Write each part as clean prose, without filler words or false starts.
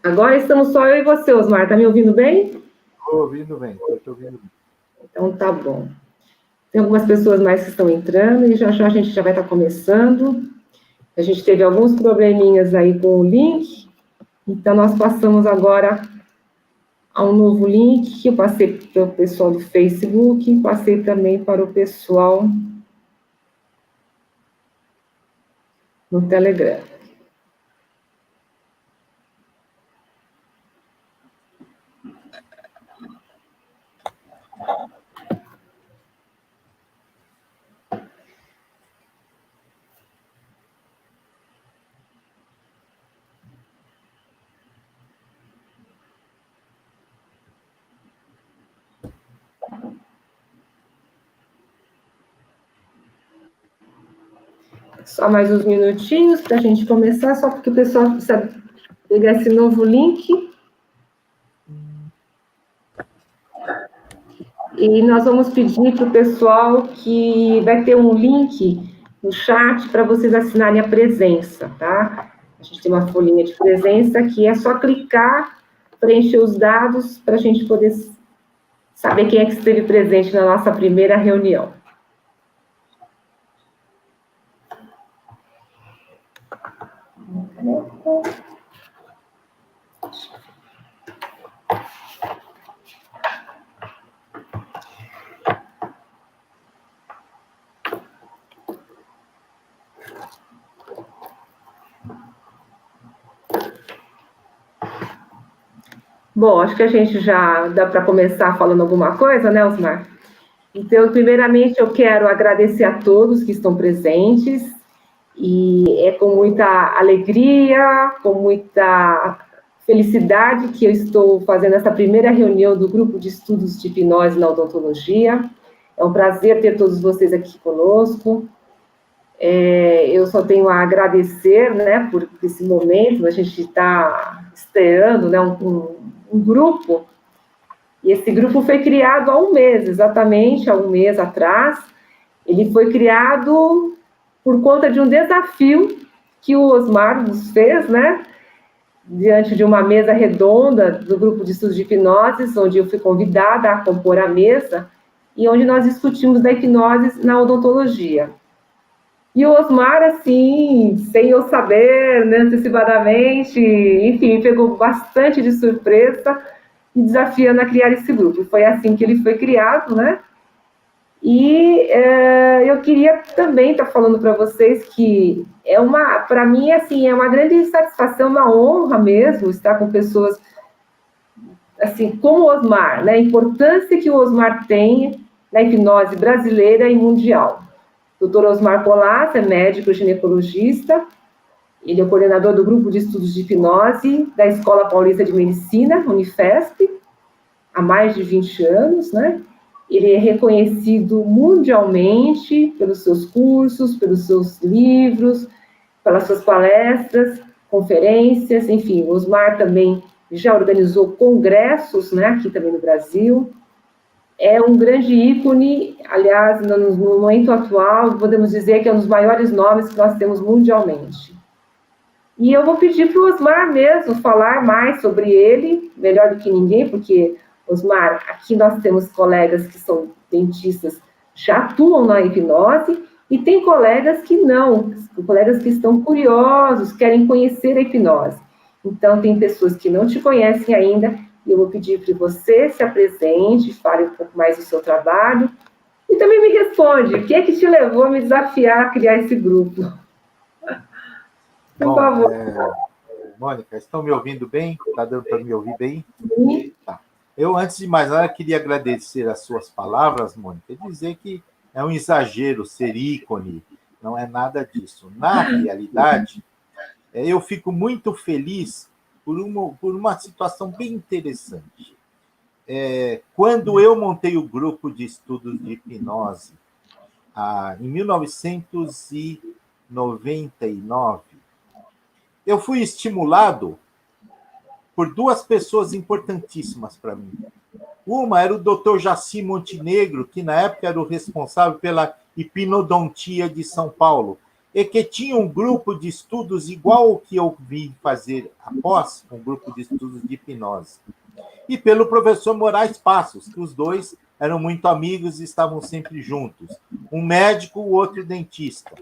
Agora estamos só eu e você, Osmar. Está me ouvindo bem? Estou ouvindo bem, estou ouvindo bem. Então tá bom. Tem algumas pessoas mais que estão entrando e já já a gente já vai estar começando. A gente teve alguns probleminhas aí com o link, então nós passamos agora a um novo link que eu passei para o pessoal do Facebook, passei também para o pessoal no Telegram. Só mais uns minutinhos para a gente começar, só porque o pessoal precisa pegar esse novo link. E nós vamos pedir para o pessoal que vai ter um link no chat para vocês assinarem a presença, tá? A gente tem uma folhinha de presença que é só clicar, preencher os dados para a gente poder saber quem é que esteve presente na nossa primeira reunião. Bom, acho que a gente já dá para começar falando alguma coisa, né, Osmar? Então, primeiramente, eu quero agradecer a todos que estão presentes, e é com muita alegria, com muita felicidade que eu estou fazendo essa primeira reunião do grupo de estudos de hipnose na odontologia. É um prazer ter todos vocês aqui conosco. Eu só tenho a agradecer, né, por esse momento. A gente está estreando, né, um grupo, e esse grupo foi criado há um mês, exatamente há um mês atrás. Ele foi criado por conta de um desafio que o Osmar nos fez, né, diante de uma mesa redonda do grupo de estudos de hipnose, onde eu fui convidada a compor a mesa, e onde nós discutimos da hipnose na odontologia. E o Osmar, assim, sem eu saber, né, antecipadamente, enfim, pegou bastante de surpresa, me desafiando a criar esse grupo. Foi assim que ele foi criado, né? E eu queria também estar falando para vocês que para mim, assim, é uma grande satisfação, uma honra mesmo estar com pessoas assim como o Osmar, né? A importância que o Osmar tem na hipnose brasileira e mundial. O Dr. Osmar Colas é médico ginecologista, ele é o coordenador do grupo de estudos de hipnose da Escola Paulista de Medicina, Unifesp, há mais de 20 anos, né? Ele é reconhecido mundialmente pelos seus cursos, pelos seus livros, pelas suas palestras, conferências, enfim. O Osmar também já organizou congressos, né, aqui também no Brasil. É um grande ícone, aliás, no momento atual, podemos dizer que é um dos maiores nomes que nós temos mundialmente. E eu vou pedir para o Osmar mesmo falar mais sobre ele, melhor do que ninguém, porque, Osmar, aqui nós temos colegas que são dentistas, já atuam na hipnose, e tem colegas que não, colegas que estão curiosos, querem conhecer a hipnose. Então, tem pessoas que não te conhecem ainda, e eu vou pedir para você se apresente, fale um pouco mais do seu trabalho, e também me responde, o que é que te levou a me desafiar a criar esse grupo? Por favor. Mônica, estão me ouvindo bem? Está dando para me ouvir bem? Sim. Tá. Eu, antes de mais nada, queria agradecer as suas palavras, Mônica, e dizer que é um exagero ser ícone, não é nada disso. Na realidade, eu fico muito feliz por uma situação bem interessante. Quando eu montei o grupo de estudos de hipnose, em 1999, eu fui estimulado por duas pessoas importantíssimas para mim. Uma era o Dr. Jaci Montenegro, que na época era o responsável pela hipnodontia de São Paulo. e que tinha um grupo de estudos igual ao que eu vim fazer após, um grupo de estudos de hipnose. E pelo professor Moraes Passos, que os dois eram muito amigos e estavam sempre juntos. Um médico, o outro dentista.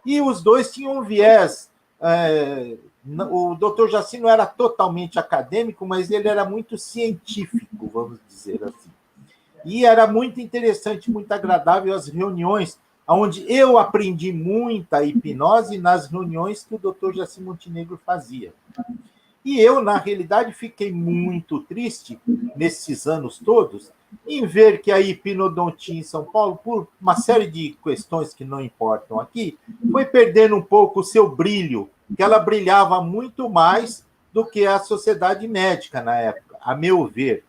E os dois tinham um viés. O doutor Jaci não era totalmente acadêmico, mas ele era muito científico, vamos dizer assim. E era muito interessante, muito agradável as reuniões, onde eu aprendi muita hipnose nas reuniões que o doutor Jaci Montenegro fazia. E eu, na realidade, fiquei muito triste, nesses anos todos, em ver que a hipnodontia em São Paulo, por uma série de questões que não importam aqui, foi perdendo um pouco o seu brilho, que ela brilhava muito mais do que a sociedade médica na época, a meu ver.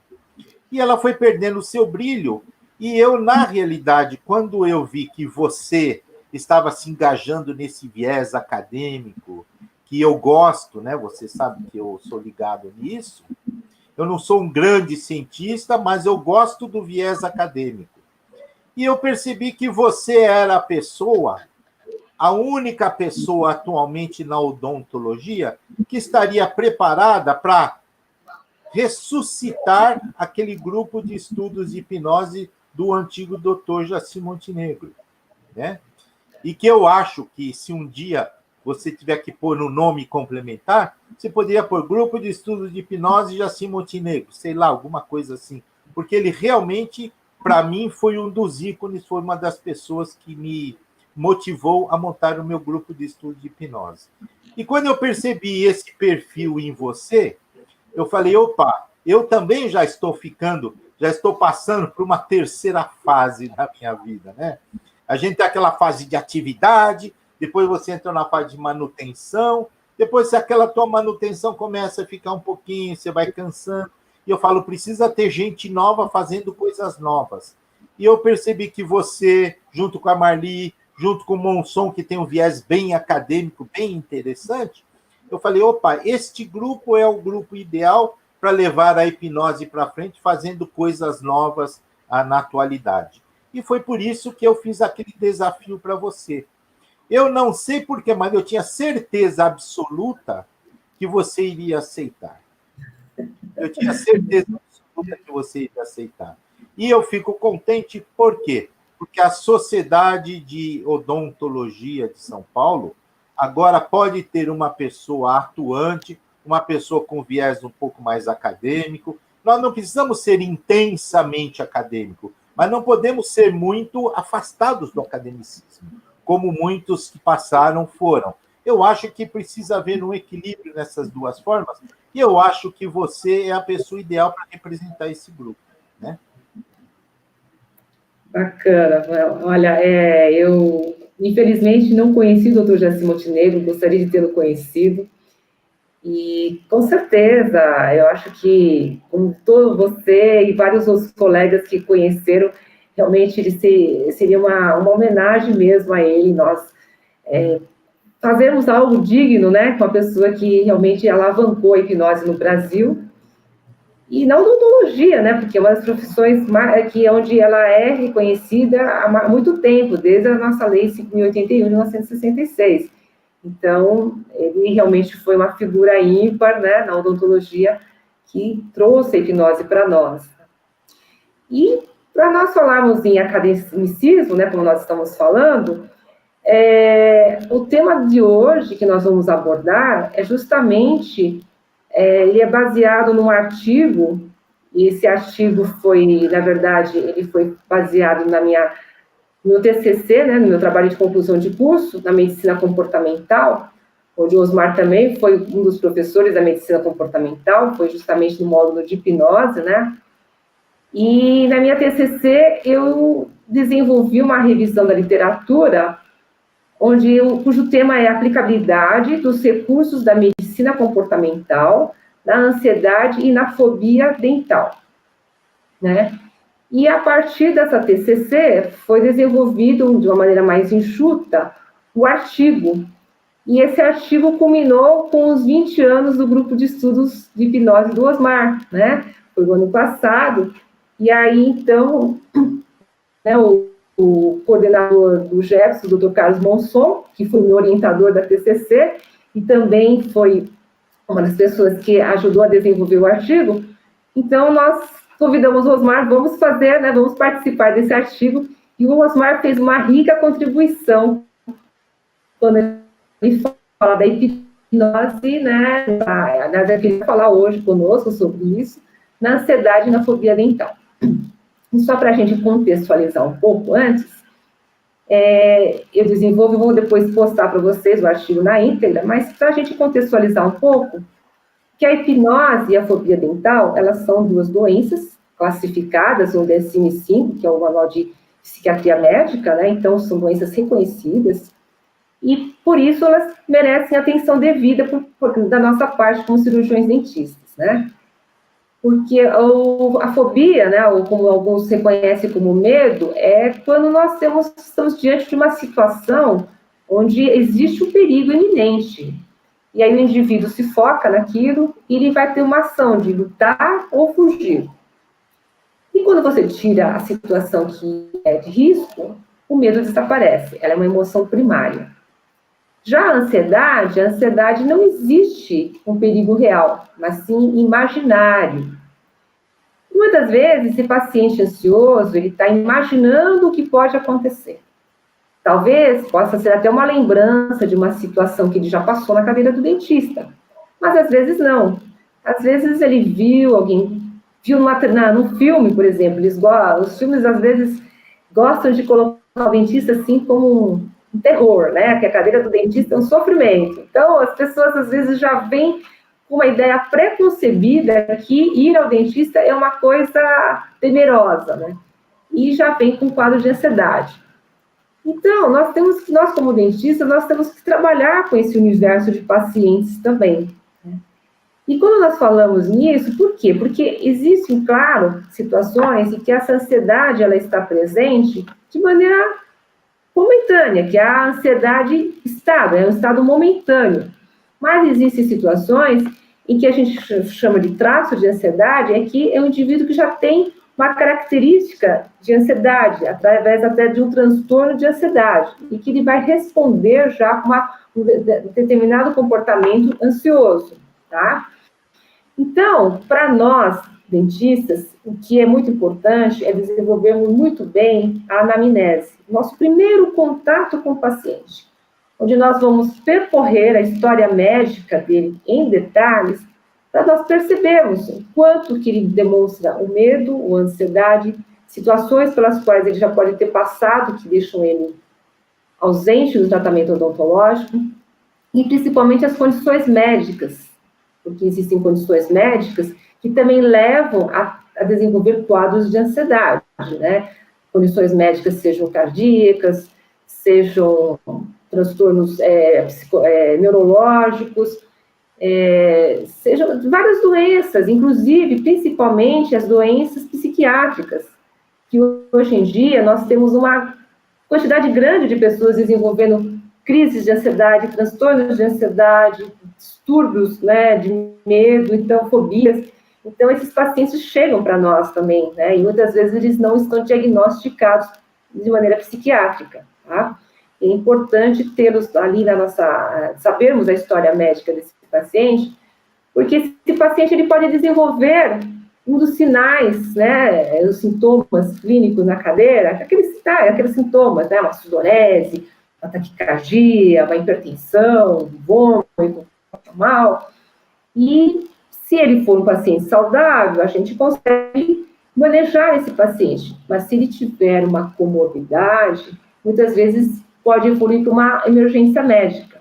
E ela foi perdendo o seu brilho, e eu, na realidade, quando eu vi que você estava se engajando nesse viés acadêmico, que eu gosto, né? Você sabe que eu sou ligado nisso. Eu não sou um grande cientista, mas eu gosto do viés acadêmico. E eu percebi que você era a pessoa, a única pessoa atualmente na odontologia que estaria preparada para ressuscitar aquele grupo de estudos de hipnose do antigo doutor Jaci Montenegro, né? E que eu acho que, se um dia você tiver que pôr um nome complementar, você poderia pôr Grupo de Estudos de Hipnose Jaci Montenegro, sei lá, alguma coisa assim. Porque ele realmente, para mim, foi um dos ícones, foi uma das pessoas que me motivou a montar o meu grupo de estudos de hipnose. E quando eu percebi esse perfil em você, eu falei, opa, eu também já estou passando por uma terceira fase da minha vida, né? A gente tem aquela fase de atividade, depois você entra na fase de manutenção, depois se aquela tua manutenção começa a ficar um pouquinho, você vai cansando, e eu falo, precisa ter gente nova fazendo coisas novas. E eu percebi que você, junto com a Marli, junto com o Monson, que tem um viés bem acadêmico, bem interessante, eu falei, opa, este grupo é o grupo ideal para levar a hipnose para frente, fazendo coisas novas na atualidade. E foi por isso que eu fiz aquele desafio para você. Eu não sei porquê, mas eu tinha certeza absoluta que você iria aceitar. Eu tinha certeza absoluta que você iria aceitar. E eu fico contente, por quê? Porque a Sociedade de Odontologia de São Paulo agora pode ter uma pessoa atuante, uma pessoa com viés um pouco mais acadêmico. Nós não precisamos ser intensamente acadêmico, mas não podemos ser muito afastados do academicismo, como muitos que passaram foram. Eu acho que precisa haver um equilíbrio nessas duas formas, e eu acho que você é a pessoa ideal para representar esse grupo, né? Bacana. Olha, eu infelizmente não conheci o doutor Jaci Montenegro, gostaria de tê-lo conhecido. E, com certeza, eu acho que, como todo você e vários outros colegas que conheceram, realmente ele seria uma homenagem mesmo a ele, nós fazermos algo digno, né, com a pessoa que realmente alavancou a hipnose no Brasil, e na odontologia, né, porque é uma das profissões onde ela é reconhecida há muito tempo, desde a nossa lei 5.081 de 1966. Então, ele realmente foi uma figura ímpar, né, na odontologia, que trouxe a hipnose para nós. E, para nós falarmos em academicismo, né, como nós estamos falando, o tema de hoje que nós vamos abordar é justamente, ele é baseado num artigo, e esse artigo foi, na verdade, ele foi baseado no meu TCC, né, no meu trabalho de conclusão de curso, na medicina comportamental, onde o Osmar também foi um dos professores da medicina comportamental, foi justamente no módulo de hipnose, né? E na minha TCC eu desenvolvi uma revisão da literatura, cujo tema é a aplicabilidade dos recursos da medicina comportamental na ansiedade e na fobia dental, né? E a partir dessa TCC foi desenvolvido de uma maneira mais enxuta o artigo. E esse artigo culminou com os 20 anos do grupo de estudos de hipnose do Osmar, né? Foi no ano passado. E aí, então, né, o o coordenador do GEPS, o Dr. Carlos Monson, que foi meu orientador da TCC, e também foi uma das pessoas que ajudou a desenvolver o artigo. Então, nós convidamos o Osmar, vamos fazer, né, vamos participar desse artigo, e o Osmar fez uma rica contribuição quando ele fala da hipnose, né, ele vai falar hoje conosco sobre isso, na ansiedade e na fobia dental. E só para a gente contextualizar um pouco antes, eu desenvolvo, vou depois postar para vocês o artigo na íntegra, mas para a gente contextualizar um pouco, que a hipnose e a fobia dental, elas são duas doenças classificadas no DSM-5, que é o Manual de Psiquiatria Médica, né? Então, são doenças reconhecidas, e por isso elas merecem atenção devida da nossa parte como cirurgiões dentistas, né? Porque a fobia, né, ou como alguns reconhecem como medo, é quando nós estamos diante de uma situação onde existe um perigo iminente. E aí o indivíduo se foca naquilo e ele vai ter uma ação de lutar ou fugir. E quando você tira a situação que é de risco, o medo desaparece. Ela é uma emoção primária. Já a ansiedade não existe um perigo real, mas sim imaginário. Muitas vezes, esse paciente ansioso, ele está imaginando o que pode acontecer. Talvez possa ser até uma lembrança de uma situação que ele já passou na cadeira do dentista, mas às vezes não. Às vezes ele viu num filme, por exemplo, os filmes às vezes gostam de colocar o dentista assim como um terror, né? Que a cadeira do dentista é um sofrimento. Então, as pessoas às vezes já vêm com uma ideia preconcebida que ir ao dentista é uma coisa temerosa, né? E já vem com um quadro de ansiedade. Então, nós como dentistas, nós temos que trabalhar com esse universo de pacientes também. Né? E quando nós falamos nisso, por quê? Porque existem, claro, situações em que essa ansiedade ela está presente de maneira momentânea, que a ansiedade é um estado momentâneo. Mas existem situações em que a gente chama de traço de ansiedade, é que é um indivíduo que já tem uma característica de ansiedade, através até de um transtorno de ansiedade, e que ele vai responder já com um determinado comportamento ansioso, tá? Então, para nós, dentistas, o que é muito importante é desenvolvermos muito bem a anamnese, nosso primeiro contato com o paciente, onde nós vamos percorrer a história médica dele em detalhes, para nós percebermos o quanto que ele demonstra o medo, a ansiedade, situações pelas quais ele já pode ter passado, que deixam ele ausente do tratamento odontológico, e principalmente as condições médicas, porque existem condições médicas que também levam a desenvolver quadros de ansiedade, né? Condições médicas sejam cardíacas, sejam transtornos neurológicos, sejam várias doenças, inclusive, principalmente as doenças psiquiátricas, que hoje em dia nós temos uma quantidade grande de pessoas desenvolvendo crises de ansiedade, transtornos de ansiedade, distúrbios, né, de medo, então, fobias. Então, esses pacientes chegam para nós também, né, e muitas vezes eles não estão diagnosticados de maneira psiquiátrica, tá? É importante tê-los ali sabermos a história médica desse paciente, porque esse paciente ele pode desenvolver um dos sinais, né, os sintomas clínicos na cadeira, aqueles sintomas, né, uma sudorese, uma taquicardia, uma hipertensão, vômito, mal. E se ele for um paciente saudável, a gente consegue manejar esse paciente. Mas se ele tiver uma comorbidade, muitas vezes pode evoluir para uma emergência médica.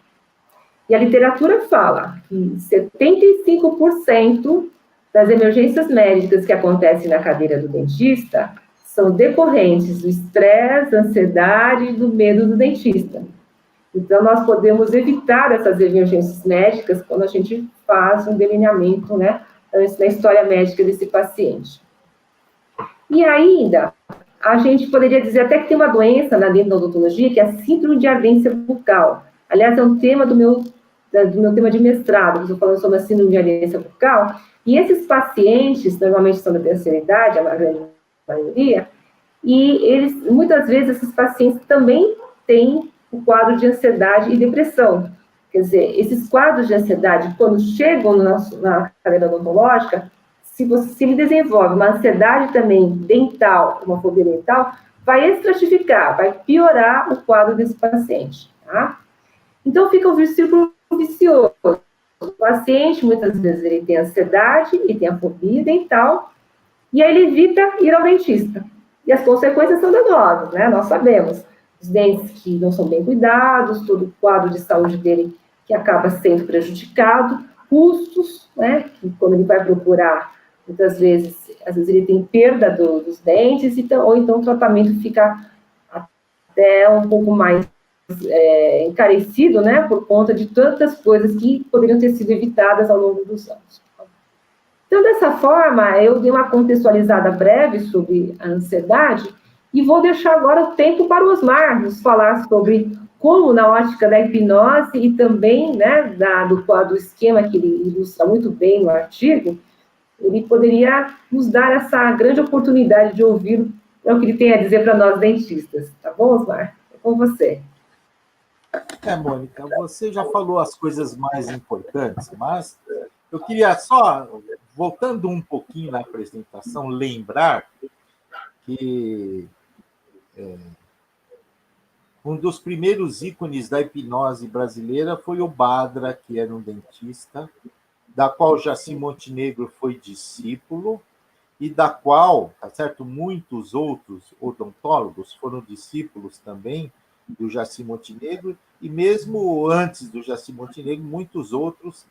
E a literatura fala que 75% das emergências médicas que acontecem na cadeira do dentista são decorrentes do estresse, da ansiedade e do medo do dentista. Então, nós podemos evitar essas emergências médicas quando a gente faz um delineamento, né, na história médica desse paciente. E ainda, a gente poderia dizer até que tem uma doença dentro da odontologia, que é a síndrome de ardência bucal. Aliás, é um tema do meu tema de mestrado, que eu estou falando sobre a síndrome de ardência bucal. E esses pacientes, normalmente são da terceira idade, a grande maioria, e eles, muitas vezes, esses pacientes também têm o quadro de ansiedade e depressão. Quer dizer, esses quadros de ansiedade, quando chegam na cadeira odontológica, se ele desenvolve uma ansiedade também dental, uma fobia dental, vai estratificar, vai piorar o quadro desse paciente, tá? Então, fica um círculo vicioso. O paciente, muitas vezes, ele tem ansiedade e tem a fobia dental, e aí ele evita ir ao dentista. E as consequências são danosas, né? Nós sabemos. Os dentes que não são bem cuidados, todo o quadro de saúde dele que acaba sendo prejudicado, custos, né? Que quando ele vai procurar, muitas vezes, às vezes ele tem perda dos dentes, ou então o tratamento fica até um pouco mais encarecido, né? Por conta de tantas coisas que poderiam ter sido evitadas ao longo dos anos. Então, dessa forma, eu dei uma contextualizada breve sobre a ansiedade e vou deixar agora o tempo para o Osmar nos falar sobre como, na ótica da hipnose e também, né, do esquema que ele ilustra muito bem no artigo, ele poderia nos dar essa grande oportunidade de ouvir o que ele tem a dizer para nós dentistas. Tá bom, Osmar? É com você. Mônica, você já falou as coisas mais importantes, mas eu queria só, voltando um pouquinho na apresentação, lembrar que um dos primeiros ícones da hipnose brasileira foi o Badra, que era um dentista, da qual Jaci Montenegro foi discípulo, e da qual, tá certo, muitos outros odontólogos foram discípulos também do Jaci Montenegro, e mesmo antes do Jaci Montenegro, muitos outros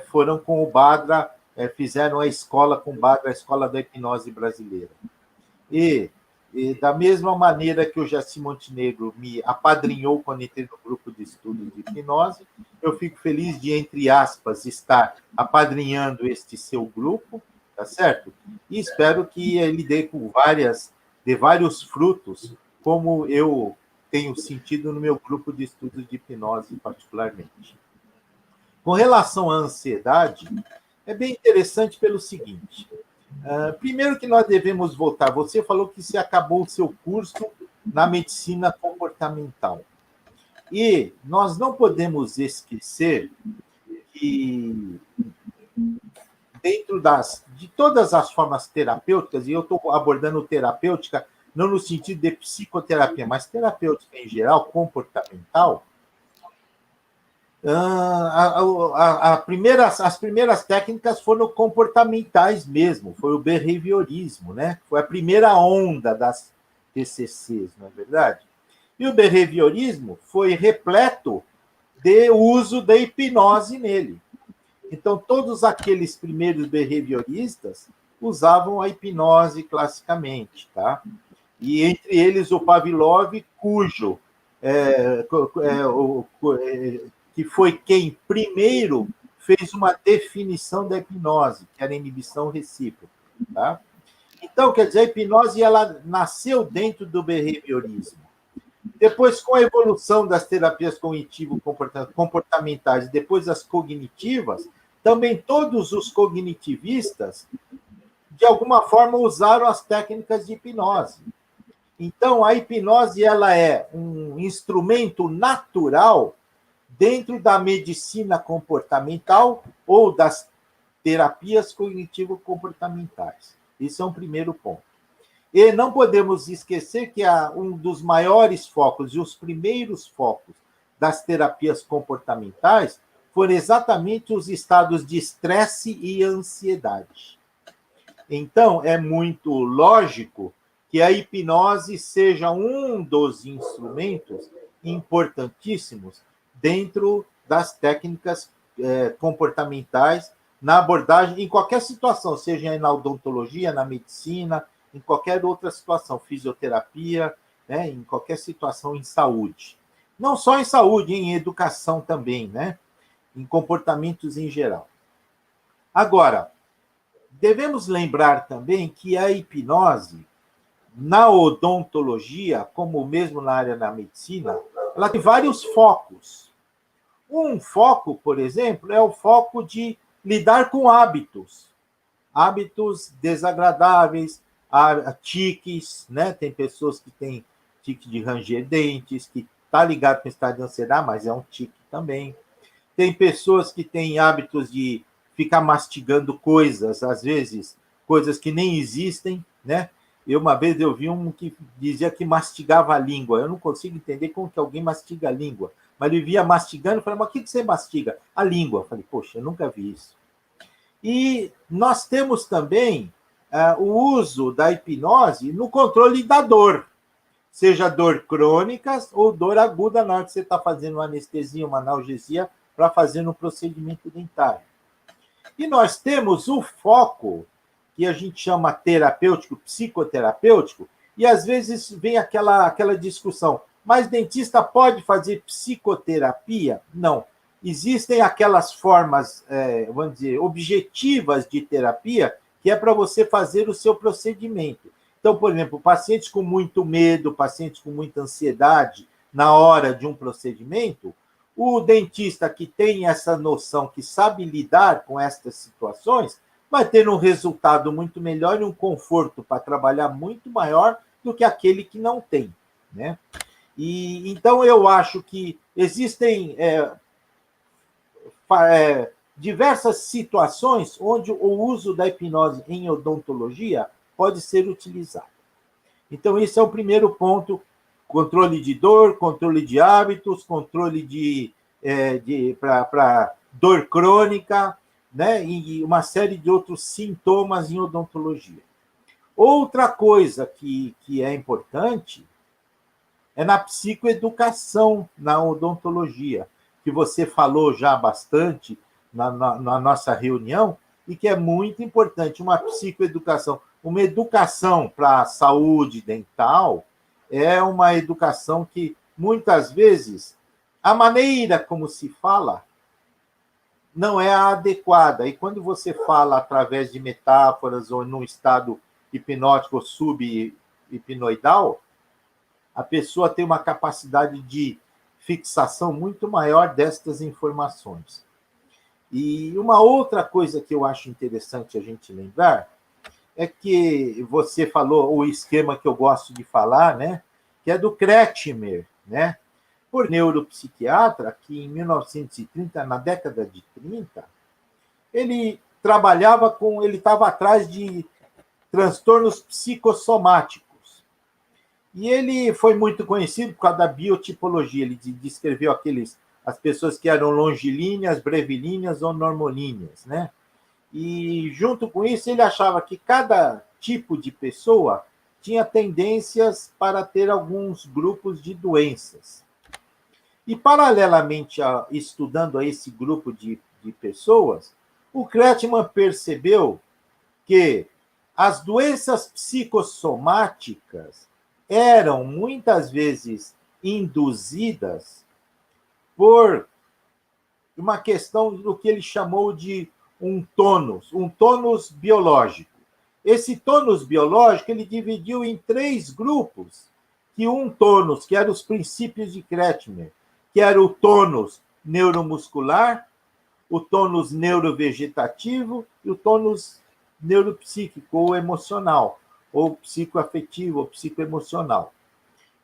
foram com o Badra, fizeram a escola com o Badra, a Escola da Hipnose Brasileira. E da mesma maneira que o Jaci Montenegro me apadrinhou quando entrei no grupo de estudos de hipnose, eu fico feliz de, entre aspas, estar apadrinhando este seu grupo, tá certo? E espero que ele dê vários frutos, como eu tenho sentido no meu grupo de estudos de hipnose, particularmente. Com relação à ansiedade, é bem interessante pelo seguinte. Primeiro que nós devemos voltar. Você falou que se acabou o seu curso na medicina comportamental. E nós não podemos esquecer que dentro de todas as formas terapêuticas, e eu estou abordando terapêutica não no sentido de psicoterapia, mas terapêutica em geral, comportamental, as primeiras técnicas foram comportamentais mesmo, foi o behaviorismo, né? Foi a primeira onda das TCCs, não é verdade? E o behaviorismo foi repleto de uso da hipnose nele. Então, todos aqueles primeiros behavioristas usavam a hipnose classicamente, tá? E entre eles o Pavlov, cujo que foi quem primeiro fez uma definição da hipnose, que era a inibição recíproca. Tá? Então, quer dizer, a hipnose ela nasceu dentro do behaviorismo. Depois, com a evolução das terapias cognitivo-comportamentais, depois as cognitivas, também todos os cognitivistas, de alguma forma, usaram as técnicas de hipnose. Então, a hipnose ela é um instrumento natural dentro da medicina comportamental ou das terapias cognitivo-comportamentais. Isso é um primeiro ponto. E não podemos esquecer que um dos maiores focos e os primeiros focos das terapias comportamentais foram exatamente os estados de estresse e ansiedade. Então, é muito lógico que a hipnose seja um dos instrumentos importantíssimos dentro das técnicas comportamentais na abordagem, em qualquer situação, seja na odontologia, na medicina, em qualquer outra situação, fisioterapia, né, em qualquer situação em saúde. Não só em saúde, em educação também, né, em comportamentos em geral. Agora, devemos lembrar também que a hipnose, na odontologia, como mesmo na área da medicina, ela tem vários focos. Um foco, por exemplo, é o foco de lidar com hábitos desagradáveis, há tiques, né? Tem pessoas que têm tique de ranger dentes, que está ligado com o estado de ansiedade, mas é um tique também. Tem pessoas que têm hábitos de ficar mastigando coisas, às vezes, coisas que nem existem, né? Uma vez eu vi um que dizia que mastigava a língua. Eu não consigo entender como que alguém mastiga a língua. Mas ele via mastigando e falava, mas o que você mastiga? A língua. Eu falei, poxa, eu nunca vi isso. E nós temos também o uso da hipnose no controle da dor, seja dor crônica ou dor aguda na hora que você está fazendo uma anestesia, uma analgesia, para fazer um procedimento dentário. E nós temos o foco, que a gente chama terapêutico, psicoterapêutico, e às vezes vem aquela discussão, mas dentista pode fazer psicoterapia? Não. Existem aquelas formas, vamos dizer, objetivas de terapia, que é para você fazer o seu procedimento. Então, por exemplo, pacientes com muito medo, pacientes com muita ansiedade na hora de um procedimento, o dentista que tem essa noção, que sabe lidar com estas situações, vai ter um resultado muito melhor e um conforto para trabalhar muito maior do que aquele que não tem, né? E então eu acho que existem diversas situações onde o uso da hipnose em odontologia pode ser utilizado. Então, esse é o primeiro ponto: controle de dor, controle de hábitos, controle para dor crônica, né? E uma série de outros sintomas em odontologia. Outra coisa que é importante é na psicoeducação, na odontologia, que você falou já bastante na nossa reunião, e que é muito importante, uma psicoeducação. Uma educação para a saúde dental é uma educação que, muitas vezes, a maneira como se fala não é a adequada. E quando você fala através de metáforas ou num estado hipnótico ou sub-hipnoidal, a pessoa tem uma capacidade de fixação muito maior destas informações. E uma outra coisa que eu acho interessante a gente lembrar é que você falou o esquema que eu gosto de falar, né? Que é do Kretschmer, né? Por neuropsiquiatra, que em 1930, na década de 30, ele estava atrás de transtornos psicossomáticos. E ele foi muito conhecido por causa da biotipologia. Ele descreveu as pessoas que eram longilíneas, brevilíneas ou normolíneas, né? E, junto com isso, ele achava que cada tipo de pessoa tinha tendências para ter alguns grupos de doenças. E, paralelamente estudando esse grupo de pessoas, o Kretschmann percebeu que as doenças psicossomáticas eram, muitas vezes, induzidas por uma questão do que ele chamou de um tônus biológico. Esse tônus biológico ele dividiu em 3 grupos, que um tônus, que eram os princípios de Kretschmer, que era o tônus neuromuscular, o tônus neurovegetativo e o tônus neuropsíquico ou emocional, ou psicoafetivo, ou psicoemocional.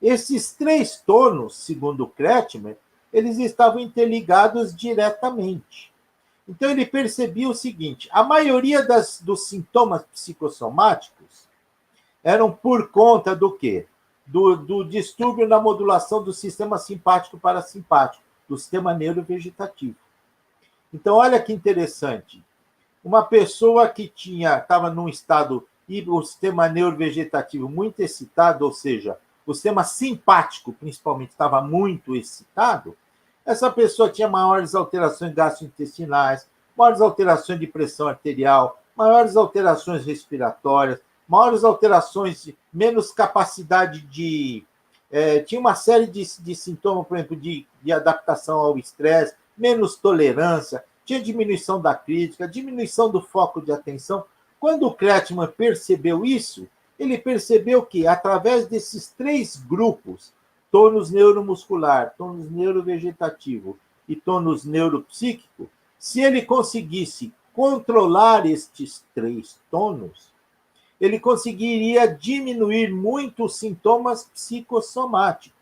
Esses 3 tônus, segundo Kretschmer, eles estavam interligados diretamente. Então, ele percebia o seguinte: a maioria dos sintomas psicossomáticos eram por conta do quê? Do distúrbio na modulação do sistema simpático-parasimpático, do sistema neurovegetativo. Então, olha que interessante. Uma pessoa que estava num estado, o sistema neurovegetativo muito excitado, ou seja, o sistema simpático, principalmente, estava muito excitado, essa pessoa tinha maiores alterações gastrointestinais, maiores alterações de pressão arterial, maiores alterações respiratórias, maiores alterações, menos capacidade de... tinha uma série de sintomas, por exemplo, de adaptação ao estresse, menos tolerância, tinha diminuição da crítica, diminuição do foco de atenção. Quando o Kretschmann percebeu isso, ele percebeu que, através desses 3 grupos, tônus neuromuscular, tônus neurovegetativo e tônus neuropsíquico, se ele conseguisse controlar estes 3 tônus, ele conseguiria diminuir muito os sintomas psicossomáticos,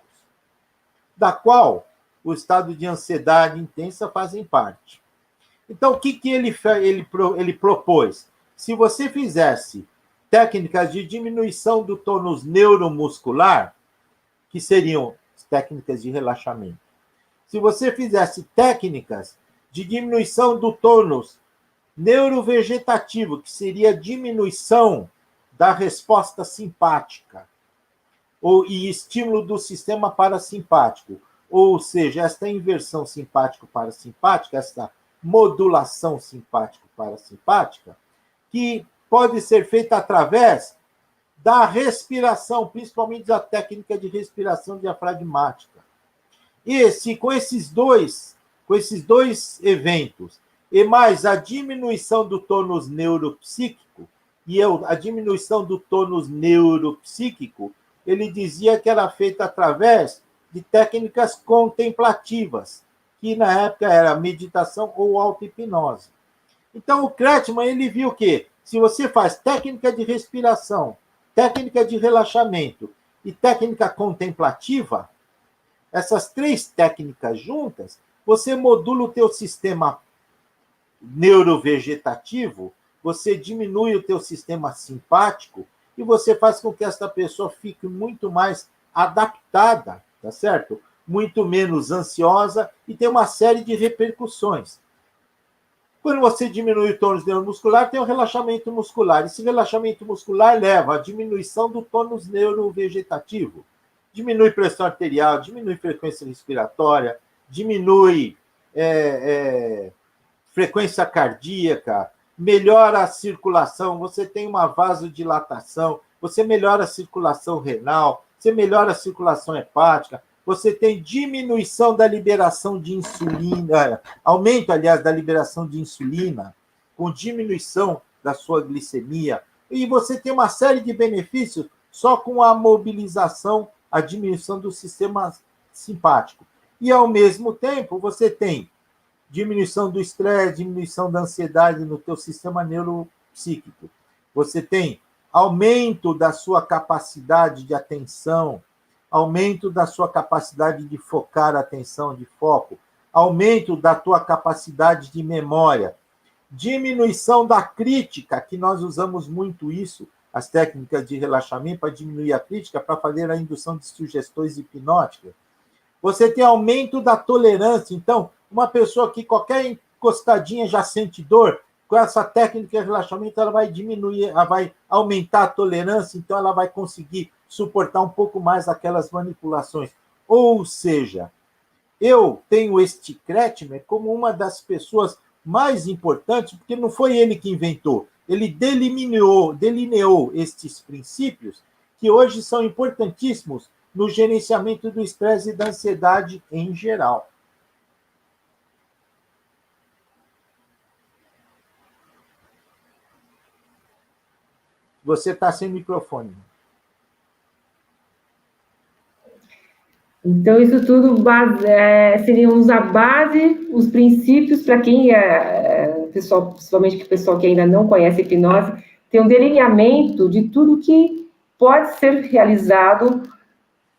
da qual o estado de ansiedade intensa fazem parte. Então, o que ele propôs? Se você fizesse técnicas de diminuição do tônus neuromuscular, que seriam técnicas de relaxamento, se você fizesse técnicas de diminuição do tônus neurovegetativo, que seria a diminuição da resposta simpática, e estímulo do sistema parasimpático, ou seja, esta inversão simpático-parasimpática, esta modulação simpático-parasimpática, que pode ser feita através da respiração, principalmente da técnica de respiração diafragmática. Com esses dois eventos, e mais a diminuição do tônus neuropsíquico, e a diminuição do tônus neuropsíquico, ele dizia que era feita através de técnicas contemplativas, que na época era meditação ou auto-hipnose. Então, o Kretschmann, ele viu que se você faz técnica de respiração, técnica de relaxamento e técnica contemplativa, essas três técnicas juntas, você modula o teu sistema neurovegetativo, você diminui o teu sistema simpático e você faz com que essa pessoa fique muito mais adaptada, tá certo? Muito menos ansiosa e tem uma série de repercussões. Quando você diminui o tônus neuromuscular, tem o relaxamento muscular. Esse relaxamento muscular leva à diminuição do tônus neurovegetativo. Diminui pressão arterial, diminui frequência respiratória, diminui frequência cardíaca, melhora a circulação, você tem uma vasodilatação, você melhora a circulação renal, você melhora a circulação hepática, você tem diminuição da liberação de insulina, aumento, aliás, da liberação de insulina, com diminuição da sua glicemia, e você tem uma série de benefícios só com a mobilização, a diminuição do sistema simpático. E, ao mesmo tempo, você tem diminuição do estresse, diminuição da ansiedade no teu sistema neuropsíquico. Você tem aumento da sua capacidade de atenção, aumento da sua capacidade de focar a atenção, de foco, aumento da tua capacidade de memória, diminuição da crítica, que nós usamos muito isso, as técnicas de relaxamento para diminuir a crítica, para fazer a indução de sugestões hipnóticas. Você tem aumento da tolerância. Então, uma pessoa que qualquer encostadinha já sente dor, com essa técnica de relaxamento, ela vai diminuir, ela vai aumentar a tolerância, então ela vai conseguir suportar um pouco mais aquelas manipulações. Ou seja, eu tenho este Kretschmann como uma das pessoas mais importantes, porque não foi ele que inventou, ele delineou estes princípios que hoje são importantíssimos no gerenciamento do estresse e da ansiedade em geral. Você está sem microfone. Então, isso tudo seriam a base, os princípios, para quem pessoal, principalmente o pessoal que ainda não conhece a hipnose, tem um delineamento de tudo que pode ser realizado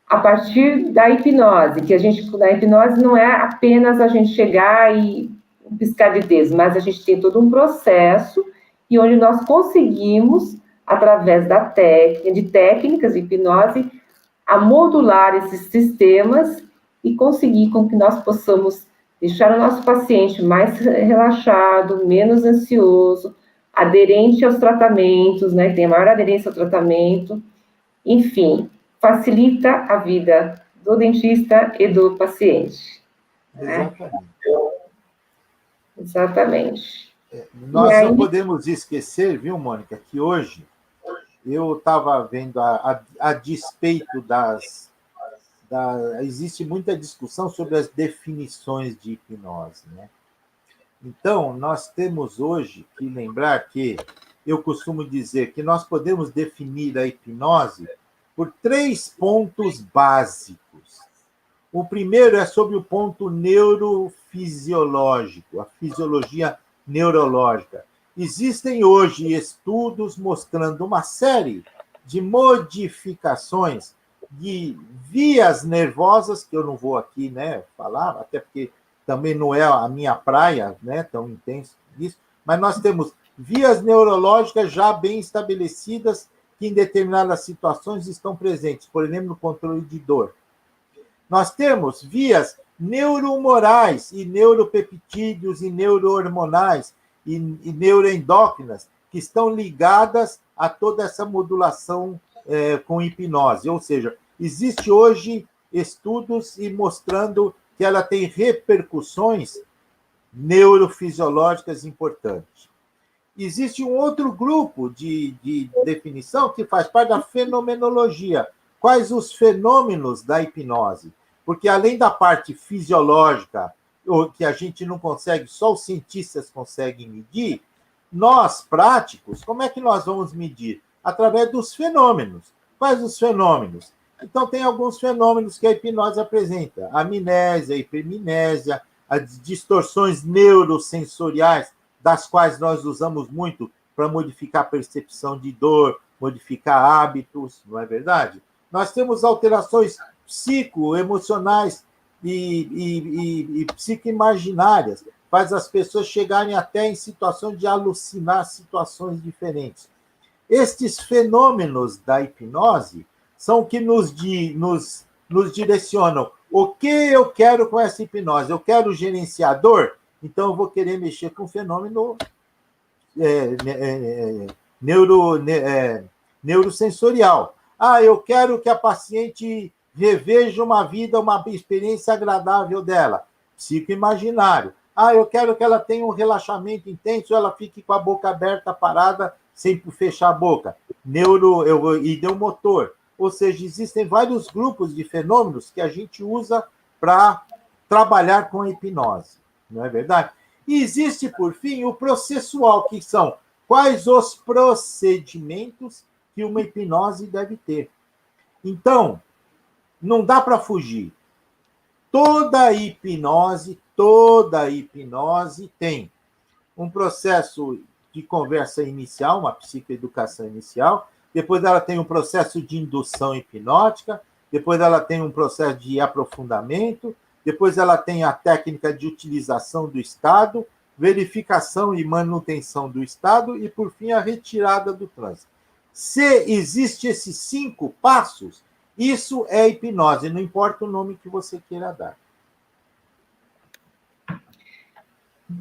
a partir da hipnose, que na hipnose não é apenas a gente chegar e um piscar de dedos, mas a gente tem todo um processo e onde nós conseguimos, através de técnicas de hipnose, a modular esses sistemas e conseguir com que nós possamos deixar o nosso paciente mais relaxado, menos ansioso, aderente aos tratamentos, né? Tem a maior aderência ao tratamento, enfim, facilita a vida do dentista e do paciente. Exatamente. Né? Exatamente. Nós não podemos esquecer, viu, Mônica, que hoje eu estava vendo, a despeito existe muita discussão sobre as definições de hipnose, né? Então, nós temos hoje que lembrar que eu costumo dizer que nós podemos definir a hipnose por 3 pontos básicos. O primeiro é sobre o ponto neurofisiológico, a fisiologia neurológica. Existem hoje estudos mostrando uma série de modificações de vias nervosas, que eu não vou aqui, né, falar, até porque também não é a minha praia, né, tão intenso isso, mas nós temos vias neurológicas já bem estabelecidas que em determinadas situações estão presentes, por exemplo, no controle de dor. Nós temos vias neurohumorais e neuropeptídeos e neurohormonais e neuroendócrinas que estão ligadas a toda essa modulação com hipnose. Ou seja, existe hoje estudos mostrando que ela tem repercussões neurofisiológicas importantes. Existe um outro grupo de definição que faz parte da fenomenologia. Quais os fenômenos da hipnose? Porque, além da parte fisiológica, que a gente não consegue, só os cientistas conseguem medir, nós, práticos, como é que nós vamos medir? Através dos fenômenos. Quais os fenômenos? Então, tem alguns fenômenos que a hipnose apresenta. A amnésia, a hipermnésia, as distorções neurosensoriais, das quais nós usamos muito para modificar a percepção de dor, modificar hábitos, não é verdade? Nós temos alterações psicoemocionais e psicoimaginárias, faz as pessoas chegarem até em situação de alucinar situações diferentes. Estes fenômenos da hipnose são que nos direcionam. O que eu quero com essa hipnose? Eu quero gerenciador? Então, eu vou querer mexer com o fenômeno neurosensorial. Eu quero que a paciente reveja uma vida, uma experiência agradável dela. Psicoimaginário. Eu quero que ela tenha um relaxamento intenso, ela fique com a boca aberta, parada, sem fechar a boca. Ideomotor. Ou seja, existem vários grupos de fenômenos que a gente usa para trabalhar com a hipnose. Não é verdade? E existe, por fim, o processual, que são quais os procedimentos que uma hipnose deve ter. Então, não dá para fugir. Toda hipnose tem um processo de conversa inicial, uma psicoeducação inicial, depois ela tem um processo de indução hipnótica, depois ela tem um processo de aprofundamento, depois ela tem a técnica de utilização do estado, verificação e manutenção do estado e, por fim, a retirada do transe. Se existem esses 5 passos, isso é hipnose, não importa o nome que você queira dar.